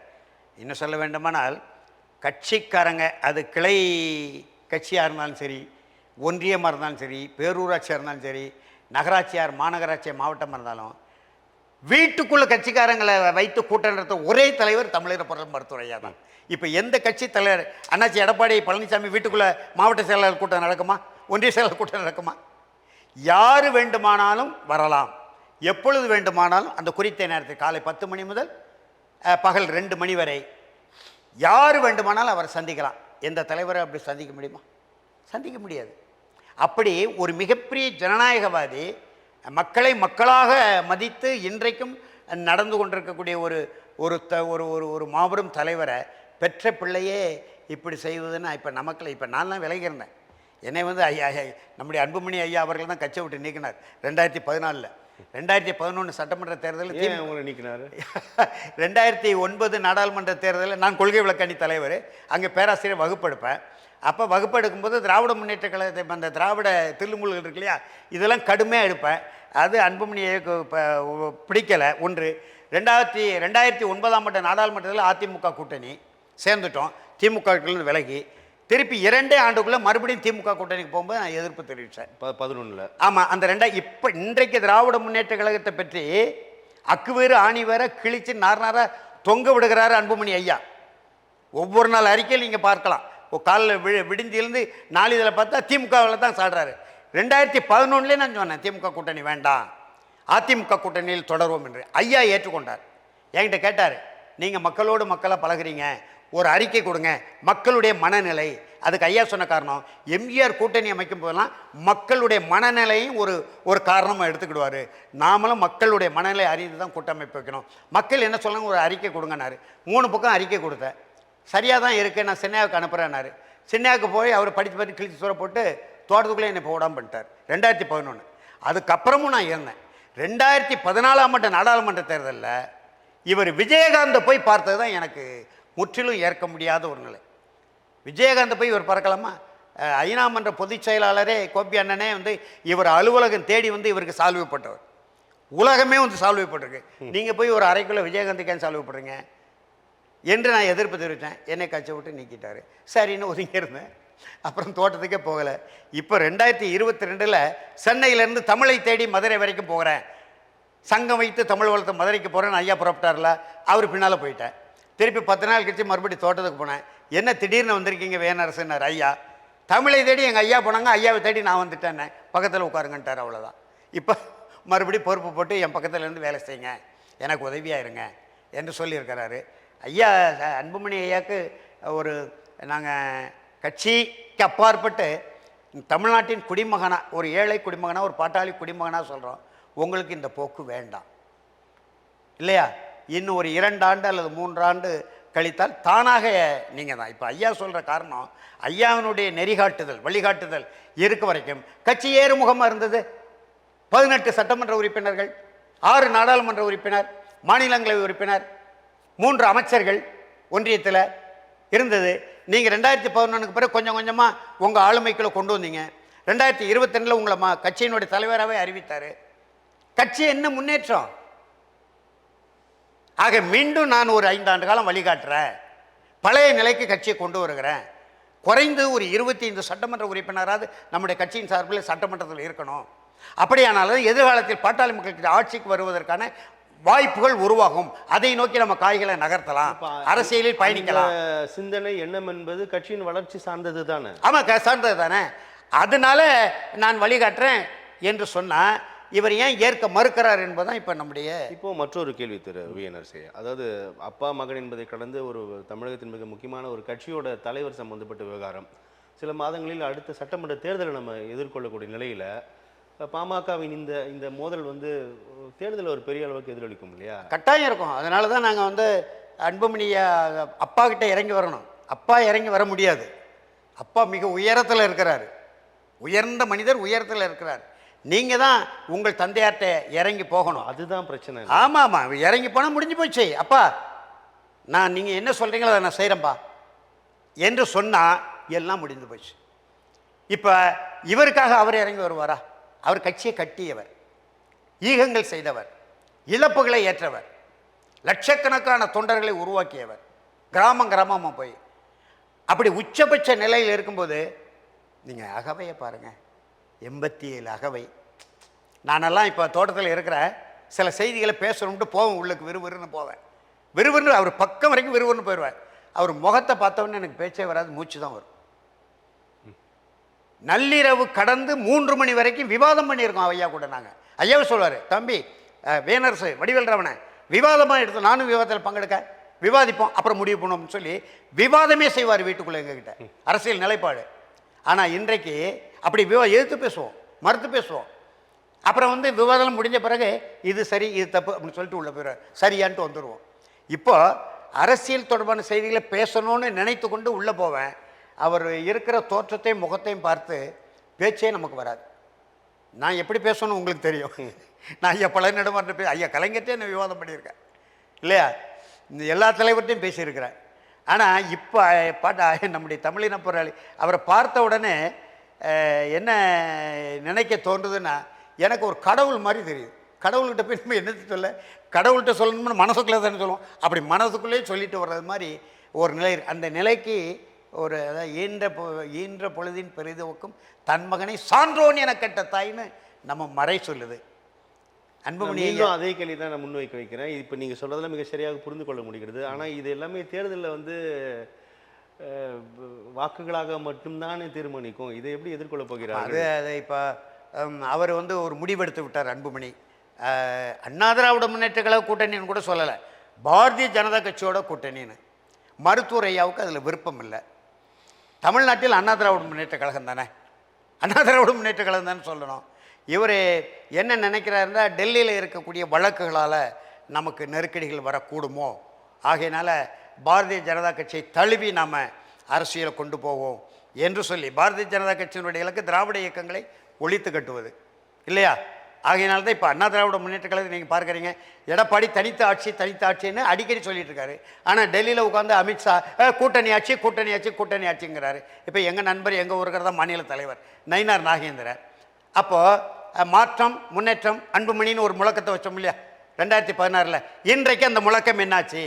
இன்னும் சொல்ல வேண்டுமானால் கட்சிக்காரங்க, அது கிளை கட்சியாக இருந்தாலும் சரி, ஒன்றியமாக இருந்தாலும் சரி, பேரூராட்சியாக இருந்தாலும் சரி, நகராட்சியார் மாநகராட்சி மாவட்டமாக இருந்தாலும் வீட்டுக்குள்ளே கட்சிக்காரங்களை வைத்து கூட்டம் நடத்த ஒரே தலைவர் தமிழின பொருள் மருத்துவர் ஐயா தான். இப்போ எந்த கட்சி தலைவர் அண்ணாச்சி எடப்பாடி பழனிசாமி வீட்டுக்குள்ளே மாவட்ட செயலாளர் கூட்டம் நடக்குமா? ஒன்றிய செயலாளர் கூட்டம் நடக்குமா? யார் வேண்டுமானாலும் வரலாம், எப்பொழுது வேண்டுமானாலும் அந்த குறித்த நேரத்தில் காலை 10 மணி முதல் பகல் 2 மணி வரை யார் வேண்டுமானாலும் அவரை சந்திக்கலாம். எந்த தலைவரை அப்படி சந்திக்க முடியுமா? சந்திக்க முடியாது. அப்படி ஒரு மிகப்பெரிய ஜனநாயகவாதி மக்களை மக்களாக மதித்து இன்றைக்கும் நடந்து கொண்டிருக்கக்கூடிய ஒரு ஒரு ஒரு ஒரு ஒரு மாபெரும் தலைவரை பெற்ற பிள்ளையே இப்படி செய்வதுன்னா இப்போ நமக்கில் இப்போ நான் தான் விலகியிருந்தேன். என்னை வந்து ஐயா நம்முடைய அன்புமணி ஐயா அவர்கள் தான் கட்சியை விட்டு நீக்கினார் 2014. 2011 சட்டமன்ற தேர்தலில் உங்களை நீக்கினார். 2009 நாடாளுமன்ற தேர்தலில் நான் கொள்கை விளக்கணி தலைவர், அங்கே பேராசிரியர் வகுப்பெடுப்பேன். அப்போ வகுப்பெடுக்கும்போது திராவிட முன்னேற்ற கழகத்தை அந்த திராவிட தில்லுமுல்கள் இருக்கு இல்லையா, இதெல்லாம் கடுமையாக எடுப்பேன். அது அன்புமணியை பிடிக்கலை. ஒன்று. 2009 நாடாளுமன்றத்தில் அதிமுக கூட்டணி சேர்ந்துட்டோம். திமுகவிலிருந்து விலகி திருப்பி 2 ஆண்டுக்குள்ளே மறுபடியும் திமுக கூட்டணிக்கு போகும்போது நான் எதிர்ப்பு தெரிவித்தேன். 11. ஆமாம், அந்த இப்போ இன்றைக்கு திராவிட முன்னேற்ற கழகத்தை பற்றி அக்கு வேறு ஆணி வேற கிழிச்சு நார்நாராக தொங்க விடுகிறாரு அன்புமணி ஐயா. ஒவ்வொரு நாள் அறிக்கையில் நீங்கள் பார்க்கலாம். காலில் விடிஞ்சிலிருந்து நாளிதழில் பார்த்தா திமுகவில் தான் சாடுறாரு. 2011 நான் சொன்னேன் திமுக கூட்டணி வேண்டாம், அதிமுக கூட்டணியில் தொடர்வோம் என்று. ஐயா ஏற்றுக்கொண்டார். என்கிட்ட கேட்டார், நீங்கள் மக்களோடு மக்களாக பழகுறீங்க, ஒரு அறிக்கை கொடுங்க, மக்களுடைய மனநிலை. அதுக்கு ஐயா சொன்ன காரணம், எம்ஜிஆர் கூட்டணி அமைக்கும் போதெல்லாம் மக்களுடைய மனநிலையும் ஒரு காரணமாக எடுத்துக்கிடுவார். நாமளும் மக்களுடைய மனநிலை அறிந்து தான் கூட்டமைப்பு வைக்கணும். மக்கள் என்ன சொன்னாங்க, ஒரு அறிக்கை கொடுங்கன்னாரு. 3 பக்கம் அறிக்கை கொடுத்தேன். சரியாக தான் இருக்குது, நான் சென்னையாவுக்கு அனுப்புகிறேன்னாரு. சென்னையாவுக்கு போய் அவர் படித்து கிழிச்சு சூற போட்டு தோட்டத்துக்குள்ளே என்னை போடாமல் பண்ணிட்டார். 2011. அதுக்கப்புறமும் நான் இருந்தேன். 2014 நாடாளுமன்ற தேர்தலில் இவர் விஜயகாந்தை போய் பார்த்தது தான் எனக்கு முற்றிலும் ஏற்க முடியாத ஒரு நிலை. விஜயகாந்தை போய் இவர் பார்க்கலாமா? ஐநா மன்ற பொதுச் செயலாளரே கோபி அண்ணனே வந்து இவர் அலுவலகம் தேடி வந்து இவருக்கு சால்வைப்பட்டவர். உலகமே வந்து சால்வைப்பட்டிருக்கு. நீங்கள் போய் ஒரு அறைக்குள்ளே விஜயகாந்துக்கு ஏன் சால்வைப்படுறீங்க என்று நான் எதிர்ப்பு தெரிவித்தேன். என்னை கட்சி விட்டு நீக்கிட்டார். சரின்னு ஒதுங்கி இருந்தேன். அப்புறம் தோட்டத்துக்கே போகலை. இப்போ 2022 சென்னையிலேருந்து தமிழை தேடி மதுரை வரைக்கும் போகிறேன், சங்கம் வைத்து தமிழ் வளர்த்து மதுரைக்கு போகிறேன்னு ஐயா புறப்பட்டார்ல, அவர் பின்னால் போயிட்டேன். திருப்பி 10 நாள் கழிச்சு மறுபடியும் தோட்டத்துக்கு போனேன். என்ன திடீர்னு வந்திருக்கீங்க வேணரசுன்னார் ஐயா. தமிழை தேடி எங்கள் ஐயா போனாங்க, ஐயாவை தேடி நான் வந்துட்டேன்னே, பக்கத்தில் உட்காருங்கன்ட்டார். அவ்வளோதான். இப்போ மறுபடியும் பொறுப்பு போட்டு என் பக்கத்தில் இருந்து வேலை செய்யுங்க, எனக்கு உதவியாக இருங்க என்று சொல்லியிருக்கிறாரு ஐயா. அன்புமணி ஐயாவுக்கு ஒரு நாங்கள் கட்சிக்கு அப்பாற்பட்டு தமிழ்நாட்டின் குடிமகனாக, ஒரு ஏழை குடிமகனாக, ஒரு பாட்டாளி குடிமகனாக சொல்கிறோம். உங்களுக்கு இந்த போக்கு வேண்டாம் இல்லையா? இன்னும் ஒரு 2 ஆண்டு அல்லது 3 ஆண்டு கழித்தால் தானாக நீங்கள் தான். இப்போ ஐயா சொல்கிற காரணம், ஐயாவினுடைய நெறிகாட்டுதல் வழிகாட்டுதல் இருக்க வரைக்கும் கட்சி ஏறுமுகமாக இருந்தது. 18 சட்டமன்ற உறுப்பினர்கள், 6 நாடாளுமன்ற உறுப்பினர், மாநிலங்களவை உறுப்பினர், 3 அமைச்சர்கள் ஒன்றியத்தில் இருந்தது. நீங்கள் 2011 பிறகு கொஞ்சம் கொஞ்சமாக உங்கள் ஆளுமைக்குள்ளே கொண்டு வந்தீங்க. 2022 உங்களை கட்சியினுடைய தலைவராகவே அறிவித்தார். கட்சி என்ன முன்னேற்றம்? ஆக மீண்டும் நான் ஒரு 5 ஆண்டு காலம் வழிகாட்டுறேன், பழைய நிலைக்கு கட்சியை கொண்டு வருகிறேன். குறைந்து ஒரு 25 சட்டமன்ற உறுப்பினராவது நம்முடைய கட்சியின் சார்பில் சட்டமன்றத்தில் இருக்கணும். அப்படியானாலும் எதிர்காலத்தில் பாட்டாளி மக்களுக்கு ஆட்சிக்கு வருவதற்கான வாய்ப்புகள் உருவாகும். அதை நோக்கி நம்ம காய்களை நகர்த்தலாம், அரசியலில் பயணிக்கலாம். சிந்தனை எண்ணம் என்பது கட்சியின் வளர்ச்சி சார்ந்தது தானே? ஆமாம், சார்ந்தது தானே. அதனால நான் வழிகாட்டுறேன் என்று சொன்னால் இவர் ஏன் ஏற்க மறுக்கிறார் என்பதுதான் இப்போ நம்முடைய. இப்போ மற்றொரு கேள்வி திரு விஎன்ஆர்சி, அதாவது அப்பா மகன் என்பதை கடந்து ஒரு தமிழகத்தின் மிக முக்கியமான ஒரு கட்சியோட தலைவர் சம்பந்தப்பட்ட விவகாரம். சில மாதங்களில் அடுத்த சட்டமன்ற தேர்தலை நம்ம எதிர்கொள்ளக்கூடிய நிலையில் பாமகவின் இந்த மோதல் வந்து தேர்தலில் ஒரு பெரிய அளவுக்கு எதிரொலிக்கும் இல்லையா? கட்டாயம் இருக்கும். அதனால தான் நாங்கள் வந்து அன்புமணியை அப்பா கிட்ட இறங்கி வரணும். அப்பா இறங்கி வர முடியாது. அப்பா மிக உயரத்தில் இருக்கிறார், உயர்ந்த மனிதர் உயரத்தில் இருக்கிறார். நீங்கள் தான் உங்கள் தந்தையார்ட்ட இறங்கி போகணும். அதுதான் பிரச்சனை. ஆமாம் ஆமாம், இறங்கி போனால் முடிஞ்சு போச்சு. அப்பா நான் நீங்கள் என்ன சொல்கிறீங்களோ அதை நான் செய்கிறேன்ப்பா என்று சொன்னால் எல்லாம் முடிந்து போச்சு. இப்போ இவருக்காக அவர் இறங்கி வருவாரா? அவர் கட்சியை கட்டியவர், ஈகங்கள் செய்தவர், இழப்புகளை ஏற்றவர், லட்சக்கணக்கான தொண்டர்களை உருவாக்கியவர், கிராமமாக போய் அப்படி உச்சபட்ச நிலையில் இருக்கும்போது நீங்கள் அகவையை பாருங்கள். 87 அகவை. நானெல்லாம் இப்போ தோட்டத்தில் இருக்கிற சில செய்திகளை பேசணும்ட்டு போவேன், உள்ளுக்கு விறுவிறுன்னு போவேன். விறுவிறுன்னு அவர் பக்கம் வரைக்கும் விறுவிறுன்னு போயிடுவேன். அவர் முகத்தை பார்த்தவொன்னே எனக்கு பேச்சே வராது, மூச்சு தான் வரும். நள்ளிரவு கடந்து 3 மணி வரைக்கும் விவாதம் பண்ணியிருக்கோம் ஐயா கூட. நாங்கள் ஐயாவை சொல்லுவார், தம்பி வேணரசு வடிவேல் ராவணன் விவாதமாக எடுத்து நானும் விவாதத்தில் பங்கெடுக்க விவாதிப்போம், அப்புறம் முடிவு பண்ணோம்னு சொல்லி விவாதமே செய்வார் வீட்டுக்குள்ளே எங்ககிட்ட, அரசியல் நிலைப்பாடு. ஆனால் இன்றைக்கு அப்படி எதிர்த்து பேசுவோம், மறுத்து பேசுவோம். அப்புறம் வந்து விவாதம் முடிஞ்ச பிறகு இது சரி இது தப்பு அப்படின்னு சொல்லிட்டு உள்ள போயிடுவார், சரியான்ட்டு வந்துடுவோம். இப்போ அரசியல் தொடர்பான செய்திகளை பேசணும்னு நினைத்து கொண்டு உள்ளே போவேன். அவர் இருக்கிற தோற்றத்தையும் முகத்தையும் பார்த்து பேச்சே நமக்கு வராது. நான் எப்படி பேசணும் உங்களுக்கு தெரியும். நான் ஐயா பல நடுமாற்ற ஐயா கலைஞர்கிட்டே நான் விவாதம் பண்ணியிருக்கேன் இல்லையா, இந்த எல்லா தலைவர்கிட்டையும் பேசியிருக்கிறேன். ஆனால் இப்போ பாட்டா நம்முடைய தமிழின போராளி அவரை பார்த்த உடனே என்ன நினைக்க தோன்றுதுன்னா, எனக்கு ஒரு கடவுள் மாதிரி தெரியுது. கடவுள்கிட்ட போய் நம்ம என்ன சொல்ல, கடவுள்கிட்ட சொல்லணும்னு மனசுக்குள்ளே தானே சொல்லுவோம், அப்படி மனசுக்குள்ளேயே சொல்லிட்டு வர்றது மாதிரி ஒரு நிலை. அந்த நிலைக்கு ஒரு அதாவது ஈன்ற பொழுதின் பெரிதுவக்கும் தன் மகனை சான்றோன் என கெட்ட தாயின்னு நம்ம மறை சொல்லுது. அன்புமணி அதே கேள்வி தான் நான் முன்வைக்க வைக்கிறேன். இப்போ நீங்கள் சொல்கிறதெல்லாம் மிக சரியாக புரிந்து கொள்ள முடிகிறது. ஆனால் இது எல்லாமே தேர்தலில் வந்து வாக்குகளாக மட்டும்தான் தீர்மானிக்கும். இதை எப்படி எதிர்கொள்ள போகிறார்? அதை இப்போ அவர் வந்து ஒரு முடிவெடுத்து விட்டார் அன்புமணி. அண்ணா திராவிட முன்னேற்ற கழக கூட்டணின்னு கூட சொல்லலை, பாரதிய ஜனதா கட்சியோட கூட்டணின்னு. மருத்துவர் ஐயாவுக்கு அதில் விருப்பம் இல்லை. தமிழ்நாட்டில் அண்ணா திராவிட முன்னேற்ற கழகம் தானே, அண்ணா திராவிட முன்னேற்ற கழகம் தானே சொல்லணும். இவர் என்ன நினைக்கிறாருன்னா, டெல்லியில் இருக்கக்கூடிய வழக்குகளால் நமக்கு நெருக்கடிகள் வரக்கூடுமோ, ஆகையினால பாரதிய ஜனதா கட்சியை தழுவி நாம் அரசியலை கொண்டு போவோம் என்று சொல்லி, பாரதிய ஜனதா கட்சியினுடைய இலக்கு திராவிட இயக்கங்களை ஒழித்து கட்டுவது இல்லையா. ஆகையினால தான் இப்போ அண்ணா திராவிட முன்னேற்ற கழகத்தை நீங்கள் பார்க்குறீங்க, எடப்பாடி தனித்த ஆட்சின்னு அடிக்கடி சொல்லிட்டு இருக்காரு. ஆனால் டெல்லியில் உட்காந்து அமித்ஷா கூட்டணி ஆட்சிங்கிறாரு. இப்போ எங்கள் நண்பர் எங்கள் ஊருக்கிற தான் மாநில தலைவர் நயினார் நாகேந்திரன். அப்போது மாற்றம் முன்னேற்றம் அன்புமணின்னு ஒரு முழக்கத்தை வச்சோம் இல்லையா 2016. இன்றைக்கு அந்த முழக்கம் என்னாச்சு?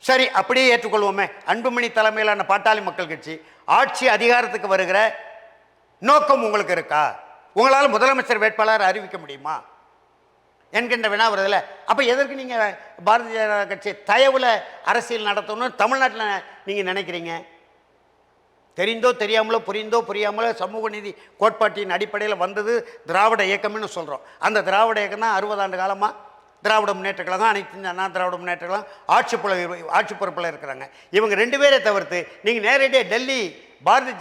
சரி, அப்படியே ஏற்றுக்கொள்வோமே. அன்புமணி தலைமையிலான பாட்டாளி மக்கள் கட்சி ஆட்சி அதிகாரத்துக்கு வருகிற நோக்கம் உங்களுக்கு இருக்கா? உங்களால் முதலமைச்சர் வேட்பாளர் அறிவிக்க முடியுமா என்கின்ற வினா வருதில்ல. அப்போ எதற்கு நீங்கள் பாரதிய ஜனதா கட்சி தயவுல அரசியல் நடத்தணும்னு தமிழ்நாட்டில் நீங்கள் நினைக்கிறீங்க? தெரிந்தோ தெரியாமலோ புரிந்தோ புரியாமலோ சமூக நீதி கோட்பாட்டின் அடிப்படையில் வந்தது திராவிட இயக்கம்னு சொல்கிறோம். அந்த திராவிட இயக்கம் தான் 60 ஆண்டு காலமாக திராவிட முன்னேற்ற கழகம், அனைத்து அண்ணா திராவிட முன்னேற்ற கழகம் ஆட்சி பொறுப்பில் இருக்கிறாங்க. இவங்க 2 பேரை தவிர்த்து நீங்கள் நேரடியாக டெல்லி பாரதிய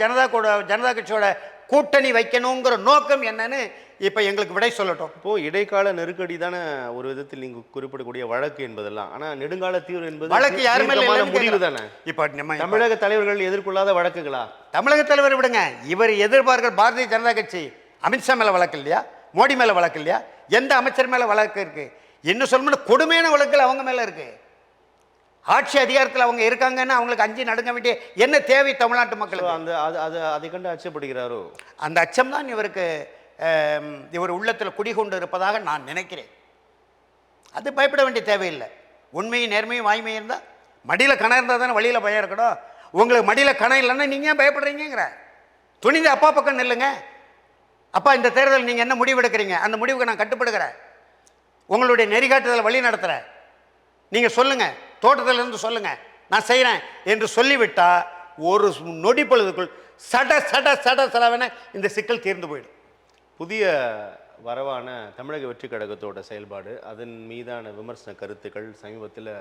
ஜனதா கட்சியோட கூட்டணி வைக்கணுங்கிற நோக்கம் என்னன்னு இப்போ எங்களுக்கு விடை சொல்லட்டும். இப்போது இடைக்கால நெருக்கடி தானே ஒரு விதத்தில் நீங்கள் குறிப்பிடக்கூடிய வழக்கு என்பதெல்லாம். ஆனால் நெடுங்கால தீர்வு என்பது வழக்கு யார் மேலே முடிவு தானே. இப்போ நம்ம தமிழக தலைவர்கள் எதிர்கொள்ளாத வழக்குகளா? தமிழக தலைவர் விடுங்க, இவர் எதிர்பார்க்கிற பாரதிய ஜனதா கட்சி அமித்ஷா மேலே வழக்கு இல்லையா, மோடி மேலே வழக்கு இல்லையா, எந்த அமைச்சர் மேலே வழக்கு இருக்குது? இன்னும் சொல்லணும்னா கொடுமையான வழக்குகள் அவங்க மேலே இருக்குது. ஆட்சி அதிகாரத்தில் அவங்க இருக்காங்கன்னு அவங்களுக்கு அஞ்சு நடுங்க வேண்டிய என்ன தேவை தமிழ்நாட்டு மக்களுக்கு? அதை கண்டு அச்சப்படுகிறாரோ? அந்த அச்சம் தான் இவர் உள்ளத்தில் குடிகொண்டு இருப்பதாக நான் நினைக்கிறேன். அது பயப்பட வேண்டிய தேவையில்லை. உண்மையும் நேர்மையும் வாய்மையும் இருந்தால், மடியில் கணம் இருந்தால் தானே வழியில் பயம் இருக்கணும். உங்களுக்கு மடியில் கணம் இல்லைன்னா நீங்கள் ஏன் பயப்படுறீங்கிற? துணிந்து அப்பா பக்கம் நில்லுங்க. அப்பா இந்த தேர்தல் நீங்கள் என்ன முடிவு எடுக்கிறீங்க, அந்த முடிவுக்கு நான் கட்டுப்படுகிறேன், உங்களுடைய நெறிகாட்டுதல் வழி நடத்துகிறேன், நீங்கள் சொல்லுங்கள், தோட்டத்திலிருந்து சொல்லுங்கள், நான் செய்கிறேன் என்று சொல்லிவிட்டால் ஒரு நொடி பொழுதுக்குள் சடவென இந்த சிக்கல் தீர்ந்து போயிடும். புதிய வரவான தமிழக வெற்றி கழகத்தோட செயல்பாடு, அதன் மீதான விமர்சன கருத்துக்கள், சமீபத்தில்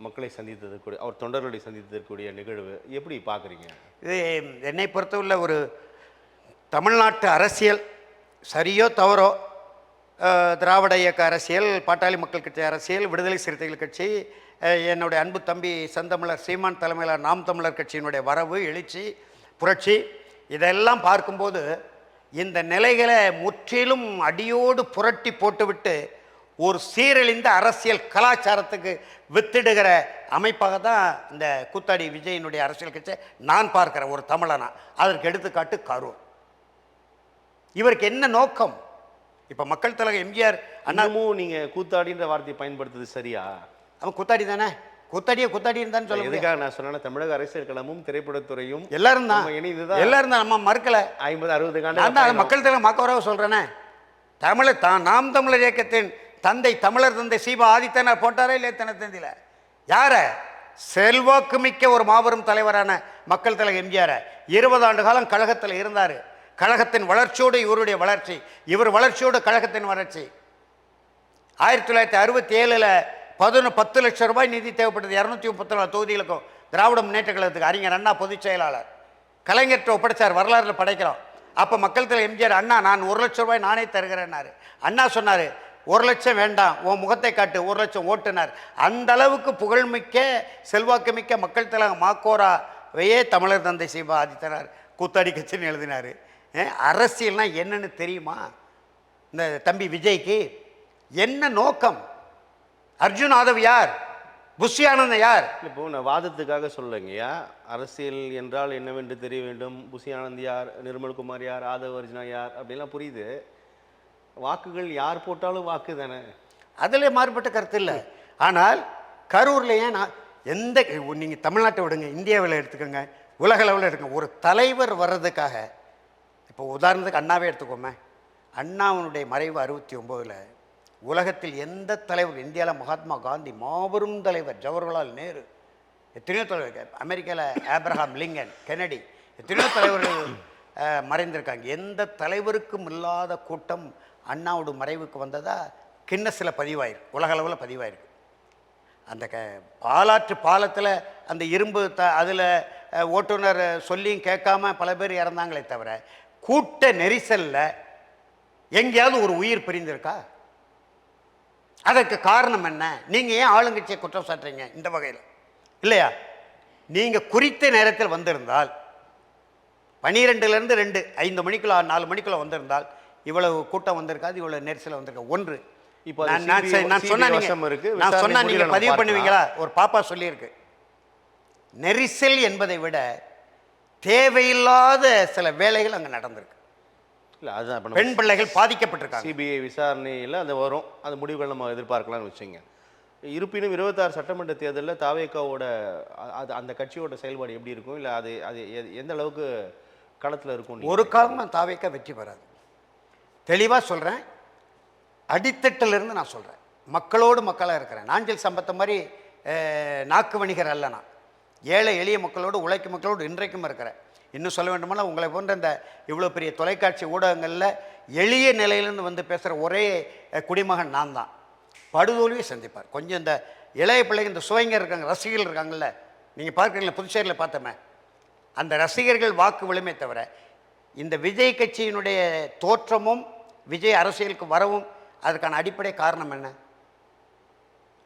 மக்களை சந்தித்ததற்குரிய அவர் தொண்டர்களை சந்தித்ததற்குரிய நிகழ்வு எப்படி பார்க்குறீங்க? இது என்னை பொறுத்தவரை ஒரு தமிழ்நாட்டு அரசியல் சரியோ தவறோ, திராவிட இயக்க அரசியல், பாட்டாளி மக்கள் கட்சி அரசியல், விடுதலை சிறுத்தைகள் கட்சி, என்னுடைய அன்பு தம்பி செந்தமிழர் சீமான் தலைமையிலான நாம் தமிழர் கட்சியினுடைய வரவு, எழுச்சி, புரட்சி, இதெல்லாம் பார்க்கும்போது இந்த நிலைகளை முற்றிலும் அடியோடு புரட்டி போட்டுவிட்டு ஒரு சீரழிந்த அரசியல் கலாச்சாரத்துக்கு வித்திடுகிற அமைப்பாக தான் இந்த கூத்தாடி விஜயனுடைய அரசியல் கட்சியை நான் பார்க்கிறேன் ஒரு தமிழனா. அதற்கு எடுத்துக்காட்டு கரூர். இவருக்கு என்ன நோக்கம்? இப்போ மக்கள் தலைவர் எம்ஜிஆர் அண்ணாமும் நீங்கள் கூத்தாடின்ற வார்த்தையை பயன்படுத்துறது சரியா? அவன் கூத்தாடி தானே, கூத்தாடின்னு தான் சொல்ல. எதுக்காக நான் சொன்னேன், தமிழக அரசியல் களமும் திரைப்படத்துறையும் எல்லாரும் தான் எல்லாரும் தான் நம்ம மறுக்கலை. 50-60 காலம் மக்கள் தலைவர் மக்கவராக சொல்கிறேனே. நாம் தமிழர் இயக்கத்தின் தந்தை, தமிழர் தந்தை சீபா ஆதித்தனார் போட்டாரே இல்லையா தினத்தந்தியில்? யார? செல்வாக்கு மிக்க ஒரு மாபெரும் தலைவரான மக்கள் தலைவர் எம்ஜிஆர் 20 ஆண்டு காலம் கழகத்தில் இருந்தார். கழகத்தின் வளர்ச்சியோடு இவருடைய வளர்ச்சி, இவர் வளர்ச்சியோடு கழகத்தின் வளர்ச்சி. 1967 10 லட்சம் ரூபாய் நிதி தேவைப்பட்டது 234 தொகுதிகளுக்கும் திராவிட முன்னேற்ற கழகத்துக்கு. அறிஞர் அண்ணா பொதுச் செயலாளர் கலைஞர்கிட்ட ஒப்படைச்சார். வரலாறுல படைக்கிறோம். அப்போ மக்கள் தலைவர் எம்ஜிஆர், அண்ணா நான் 1 லட்சம் ரூபாய் நானே தருகிறேன்னாரு. அண்ணா சொன்னார் 1 லட்சம் வேண்டாம், உன் முகத்தை காட்டு, 1 லட்சம் ஓட்டுனார். அந்த அளவுக்கு புகழ்மிக்க செல்வாக்குமிக்க மக்கள் தலைவர் மாக்கோராவையே தமிழர் தந்தை சீபா ஆதித்தனார் கூத்தாடி கட்சின்னு எழுதினார். அரசியல்னா என்னன்னு தெரியுமா இந்த தம்பி விஜய்க்கு? என்ன நோக்கம்? அர்ஜுன் ஆதவ் யார்? புஷி ஆனந்தன் யார்? இப்போ நான் வாதத்துக்காக சொல்லுங்கய்யா, அரசியல் என்றால் என்னவென்று தெரிய வேண்டும், புஷி ஆனந்த் யார், நிர்மல்குமார் யார், ஆதவ் அர்ஜுனா யார் அப்படிலாம் புரியுது. வாக்குகள் யார் போட்டாலும் வாக்கு தானே, அதில் மாறுபட்ட கருத்து இல்லை. ஆனால் கரூரில் ஏன் நான் எந்த நீங்கள் தமிழ்நாட்டை விடுங்க, இந்தியாவில் எடுத்துக்கோங்க, உலக அளவில் எடுத்துக்கோங்க, ஒரு தலைவர் வர்றதுக்காக, இப்போ உதாரணத்துக்கு அண்ணாவே எடுத்துக்கோமே, அண்ணாவினுடைய மறைவு 69ல் உலகத்தில் எந்த தலைவர், இந்தியாவில் மகாத்மா காந்தி மாபெரும் தலைவர், ஜவஹர்லால் நேரு, எத்தனையோ தலைவர்கள், அமெரிக்காவில் ஆப்ரஹாம் லிங்கன், கென்னடி, எத்தனையோ தலைவர்கள் மறைந்திருக்காங்க. எந்த தலைவருக்கும் இல்லாத கூட்டம் அண்ணாவோட மறைவுக்கு வந்ததா கின்னஸில் பதிவாயிருக்கு, உலக அளவில் பதிவாயிருக்கு. அந்த பாலாற்று பாலத்தில் அந்த இரும்பு அதில் ஓட்டுநர் சொல்லியும் கேட்காம பல பேர் இறந்தாங்களே தவிர கூட்ட நெரிசலில் எங்கேயாவது ஒரு உயிர் பிரிந்திருக்கா? அதற்கு காரணம் என்ன? நீங்கள் ஏன் ஆளுங்கட்சியை குற்றம் சாட்டுறீங்க இந்த வகையில்? இல்லையா? நீங்கள் குறித்த நேரத்தில் வந்திருந்தால் 12லேருந்து 2, 5 மணிக்குள்ள 4 மணிக்குள்ள வந்திருந்தால் இவ்வளவு கூட்டம் வந்திருக்காது, இவ்வளவு நெரிசல் வந்திருக்க. ஒன்று, இப்போ நான் சொன்னா நீங்க பதிவு பண்ணுவீங்களா? ஒரு பாப்பா சொல்லியிருக்கு, நெரிசல் என்பதை விட தேவையில்லாத சில வேலைகள் அங்கே நடந்திருக்கு. இல்லை, அதுதான் பெண் பிள்ளைகள் பாதிக்கப்பட்டிருக்காங்க. சிபிஐ விசாரணையில் அது வரும், அந்த முடிவுகள் நம்ம எதிர்பார்க்கலாம்னு வச்சுங்க. இருப்பினும் 26 சட்டமன்ற தேர்தலில் தாவேக்காவோட அந்த கட்சியோட செயல்பாடு எப்படி இருக்கும், இல்லை அது அது எந்த அளவுக்கு களத்தில் இருக்கும்? ஒரு காலமும் தாவேக்கா வெற்றி பெறாது. தெளிவாக சொல்கிறேன், அடித்தட்டிலிருந்து நான் சொல்கிறேன், மக்களோடு மக்களாக இருக்கிறேன். நாஞ்சில் சம்பத்த மாதிரி நாக்கு வணிகர் அல்ல நான். ஏழை எளிய மக்களோடு, உழைக்கும் மக்களோடு இன்றைக்கும் இருக்கிறேன். இன்னும் சொல்ல வேண்டுமானால் உங்களை போன்ற இந்த இவ்வளோ பெரிய தொலைக்காட்சி ஊடகங்களில் எளிய நிலையிலேருந்து வந்து பேசுகிற ஒரே குடிமகன் நான் தான். படுதோல்வியை சந்திப்பார். கொஞ்சம் இந்த இளைய பிள்ளைங்க, இந்த சுவைங்க இருக்காங்க, ரசிகர்கள் இருக்காங்கல்ல, நீங்கள் பார்க்குறீங்களா, புதுச்சேரியில் பார்த்தோமே, அந்த ரசிகர்கள் வாக்கு விழுமே தவிர இந்த விஜய் கட்சியினுடைய தோற்றமும் விஜய் அரசியலுக்கு வரவும் அதுக்கான அடிப்படை காரணம் என்ன?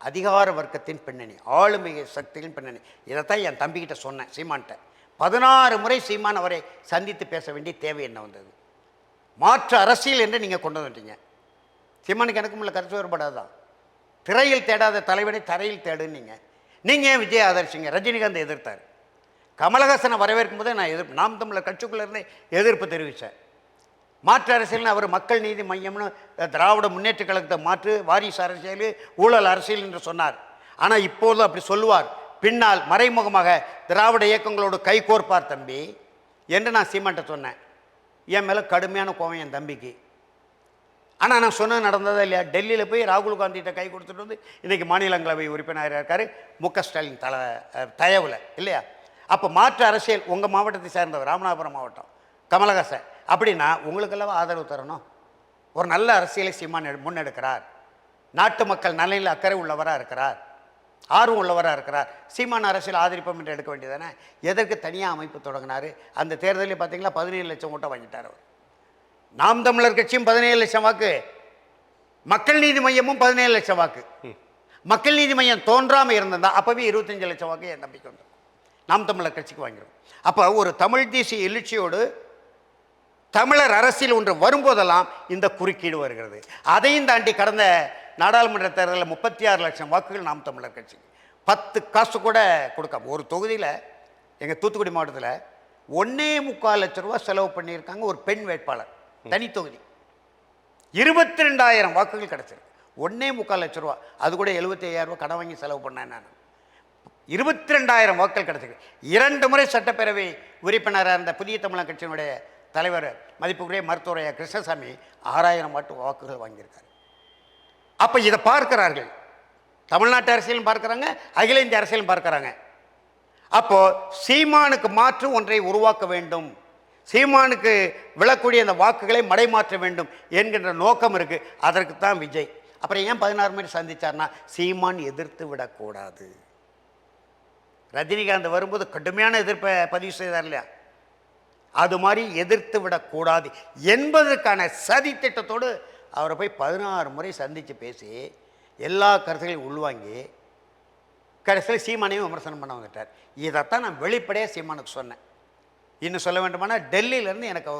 அதிகார வர்க்கத்தின் பின்னணி, ஆளுமை சக்தியின் பின்னணி. இதைத்தான் என் தம்பிக்கிட்ட சொன்னேன், சீமான்கிட்ட. 16 முறை சீமான் அவரை சந்தித்து பேச வேண்டிய தேவை என்ன வந்தது? மாற்று அரசியல் என்று நீங்கள் கொண்டு வந்துட்டீங்க. சீமானுக்கு எனக்கும் உள்ள கருத்து வேறுபாடாதான். திரையில் தேடாத தலைவனை தரையில் தேடுன்னீங்க. நீங்கள் ஏன் விஜய் ஆதரிச்சிங்க? ரஜினிகாந்த் எதிர்த்தார். கமலஹாசனை வரவேற்கும் போதே நான் நாம் தமிழர் கட்சிக்குள்ளே இருந்து எதிர்ப்பு தெரிவித்தேன். மாற்று அரசியல்னு அவர் மக்கள் நீதி மையம்னு திராவிட முன்னேற்ற கழகத்தை மாற்று, வாரிசு அரசியல், ஊழல் அரசியல் என்று சொன்னார். ஆனால் இப்போது அப்படி சொல்லுவார், பின்னால் மறைமுகமாக திராவிட இயக்கங்களோடு கை கோர்ப்பார் தம்பி என்று நான் சீமான்ட்ட சொன்னேன். என் மேலே கடுமையான கோவம் என் தம்பிக்கு. ஆனால் நான் சொன்னது நடந்ததா இல்லையா? டெல்லியில் போய் ராகுல் காந்திகிட்ட கை கொடுத்துட்டு வந்து இன்றைக்கி மாநிலங்களவை உறுப்பினராக இருக்கார் மு.க. ஸ்டாலின் தயவில், இல்லையா? அப்போ மாற்று அரசியல் உங்கள் மாவட்டத்தை சேர்ந்தவர், ராமநாதபுரம் மாவட்டம், கமலஹாசன். அப்படின்னா உங்களுக்கெல்லாம் ஆதரவு தரணும். ஒரு நல்ல அரசியலை சீமான் முன்னெடுக்கிறார், நாட்டு மக்கள் நலனில் அக்கறை உள்ளவராக இருக்கிறார், ஆர்வம் உள்ளவராக இருக்கிறார். சீமான் அரசியல் ஆதரிப்போம் என்று எடுக்க வேண்டியதானே? எதற்கு தனியாக அமைப்பு தொடங்கினார்? அந்த தேர்தலில் பார்த்தீங்களா 17 லட்சம் ஓட்டை வாங்கிட்டார் அவர். நாம் தமிழர் கட்சியும் 17 லட்சம் வாக்கு, மக்கள் நீதி மையமும் 17 லட்சம் வாக்கு. மக்கள் நீதி மையம் தோன்றாமல் இருந்ததா அப்போவே 25 லட்சம் வாக்கு என் நம்பிக்கை வந்துடும். நாம் தமிழர் கட்சிக்கு வாங்கிடும். அப்போ ஒரு தமிழ் தேசிய எழுச்சியோடு தமிழர் அரசியல் ஒன்று வரும்போதெல்லாம் இந்த குறுக்கீடு வருகிறது. அதையும் தாண்டி கடந்த நாடாளுமன்ற தேர்தலில் 36 லட்சம் வாக்குகள் நாம் தமிழர் கட்சி. 10 காசு கூட கொடுக்காம ஒரு தொகுதியில், எங்கள் தூத்துக்குடி மாவட்டத்தில் 1.25 லட்ச ரூபா செலவு பண்ணியிருக்காங்க ஒரு பெண் வேட்பாளர், தனி தொகுதி. 22,000 வாக்குகள் கிடச்சிருக்கு. 1.25 லட்ச ரூபா, அது கூட 75,000 ரூபா கடன் வாங்கி செலவு பண்ணேன் நான். 22,000 வாக்குகள் கிடச்சிருக்கு. 2 முறை சட்டப்பேரவை உறுப்பினராக இருந்த புதிய தமிழக கட்சியினுடைய தலைவர் மதிப்புக்குரிய மருத்துவரைய கிருஷ்ணசாமி 6,000 வாக்குகள் வாங்கியிருக்காரு. அப்போ இதை பார்க்கிறார்கள், தமிழ்நாட்டு அரசியலும் பார்க்குறாங்க, அகில இந்திய அரசியலும் பார்க்குறாங்க. அப்போது சீமானுக்கு மாற்று ஒன்றை உருவாக்க வேண்டும், சீமானுக்கு விழக்கூடிய அந்த வாக்குகளை மடைமாற்ற வேண்டும் என்கின்ற நோக்கம் இருக்குது. அதற்கு தான் விஜய். அப்புறம் ஏன் 16 முறை சந்திச்சார்னா, சீமான் எதிர்த்து விடக்கூடாது. ரஜினிகாந்த் வரும்போது கடுமையான எதிர்ப்பை பதிவு செய்தார் இல்லையா? அது மாதிரி எதிர்த்து விடக்கூடாது என்பதற்கான சதி திட்டத்தோடு அவரை போய் 16 முறை சந்தித்து பேசி எல்லா கருத்துக்களையும் உள்வாங்கி கடைசியில் சீமானையும் விமர்சனம் பண்ண வந்துட்டார். இதைத்தான் நான் வெளிப்படையாக சீமானுக்கு சொன்னேன். இன்னும் சொல்ல வேண்டுமானால் டெல்லியிலேருந்து எனக்கு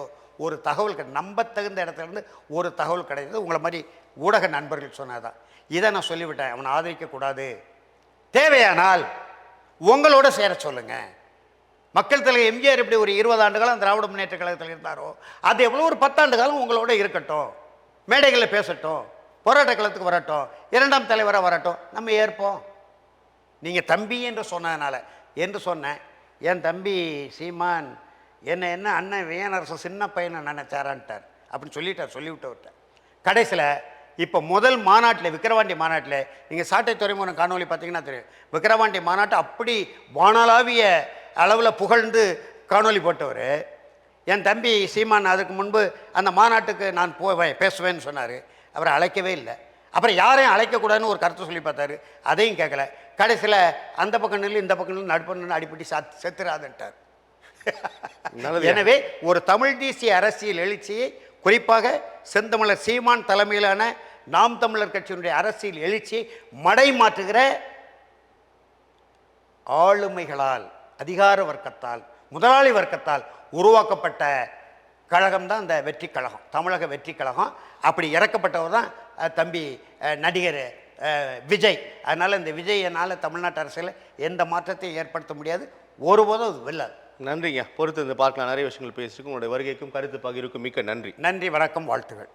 ஒரு தகவல் நம்பத்தகுந்த இடத்துலேருந்து ஒரு தகவல் கிடைத்தது. உங்களை மாதிரி ஊடக நண்பர்கள் சொன்னதான். இதை நான் சொல்லிவிட்டேன், அவனை ஆதரிக்கக்கூடாது, தேவையானால் உங்களோட சேர சொல்லுங்கள். மக்கள் தலைவர் எம்ஜிஆர் இப்படி ஒரு 20 ஆண்டு காலம் திராவிட முன்னேற்ற கழகத்தில் இருந்தாரோ அது எவ்வளோ ஒரு 10 ஆண்டு காலம் உங்களோட இருக்கட்டும், மேடைகளில் பேசட்டும், போராட்ட களத்துக்கு வரட்டும், 2ஆம் தலைவராக வரட்டும், நம்ம ஏற்போம். நீங்கள் தம்பி என்று சொன்னதுனால என்று சொன்னேன். என் தம்பி சீமான் என்ன அண்ணன் வியனரசு சின்ன பையனை நினைச்சாரான்ட்டார் அப்படின்னு சொல்லிவிட்டு கடைசியில் இப்போ முதல் மாநாட்டில் விக்கிரவாண்டி மாநாட்டில் நீங்கள் சாட்டை துறைமுகம் காணொலி பார்த்தீங்கன்னா தெரியும். விக்கிரவாண்டி மாநாட்டை அப்படி வானளாவிய அளவில் புகழ்ந்து காணொலி போட்டவர் என் தம்பி சீமான். அதுக்கு முன்பு அந்த மாநாட்டுக்கு நான் போவேன் பேசுவேன்னு சொன்னார். அவரை அழைக்கவே இல்லை. அப்புறம் யாரையும் அழைக்கக்கூடாதுன்னு ஒரு கருத்தை சொல்லி பார்த்தாரு, அதையும் கேட்கல. கடைசியில் அந்த பக்கம் நின்று இந்த பக்கம் நின்று நடுப்பண்ணு அடிப்படி செத்துறாதுன்ட்டார். எனவே ஒரு தமிழ் தேசிய அரசியல் எழுச்சியை, குறிப்பாக செந்தமிழர் சீமான் தலைமையிலான நாம் தமிழர் கட்சியினுடைய அரசியல் எழுச்சியை மடை மாற்றுகிற ஆளுமைகளால், அதிகார வர்க்கத்தால், முதலாளி வர்க்கத்தால் உருவாக்கப்பட்ட கழகம்தான் இந்த வெற்றி கழகம், தமிழக வெற்றி கழகம். அப்படி இறக்கப்பட்டவர் தான் தம்பி நடிகர் விஜய். அதனால் இந்த விஜயனால் தமிழ்நாட்டு அரசியலில் எந்த மாற்றத்தையும் ஏற்படுத்த முடியாது, ஒருபோதும் அது வெல்லாது. நன்றிங்க. பொறுத்து இந்த பார்க்கலாம். நிறைய விஷயங்கள் பேசியிருக்கும். உங்களுடைய வருகைக்கும் கருத்து பகிர்வுக்கும் மிக்க நன்றி. நன்றி, வணக்கம், வாழ்த்துகள்.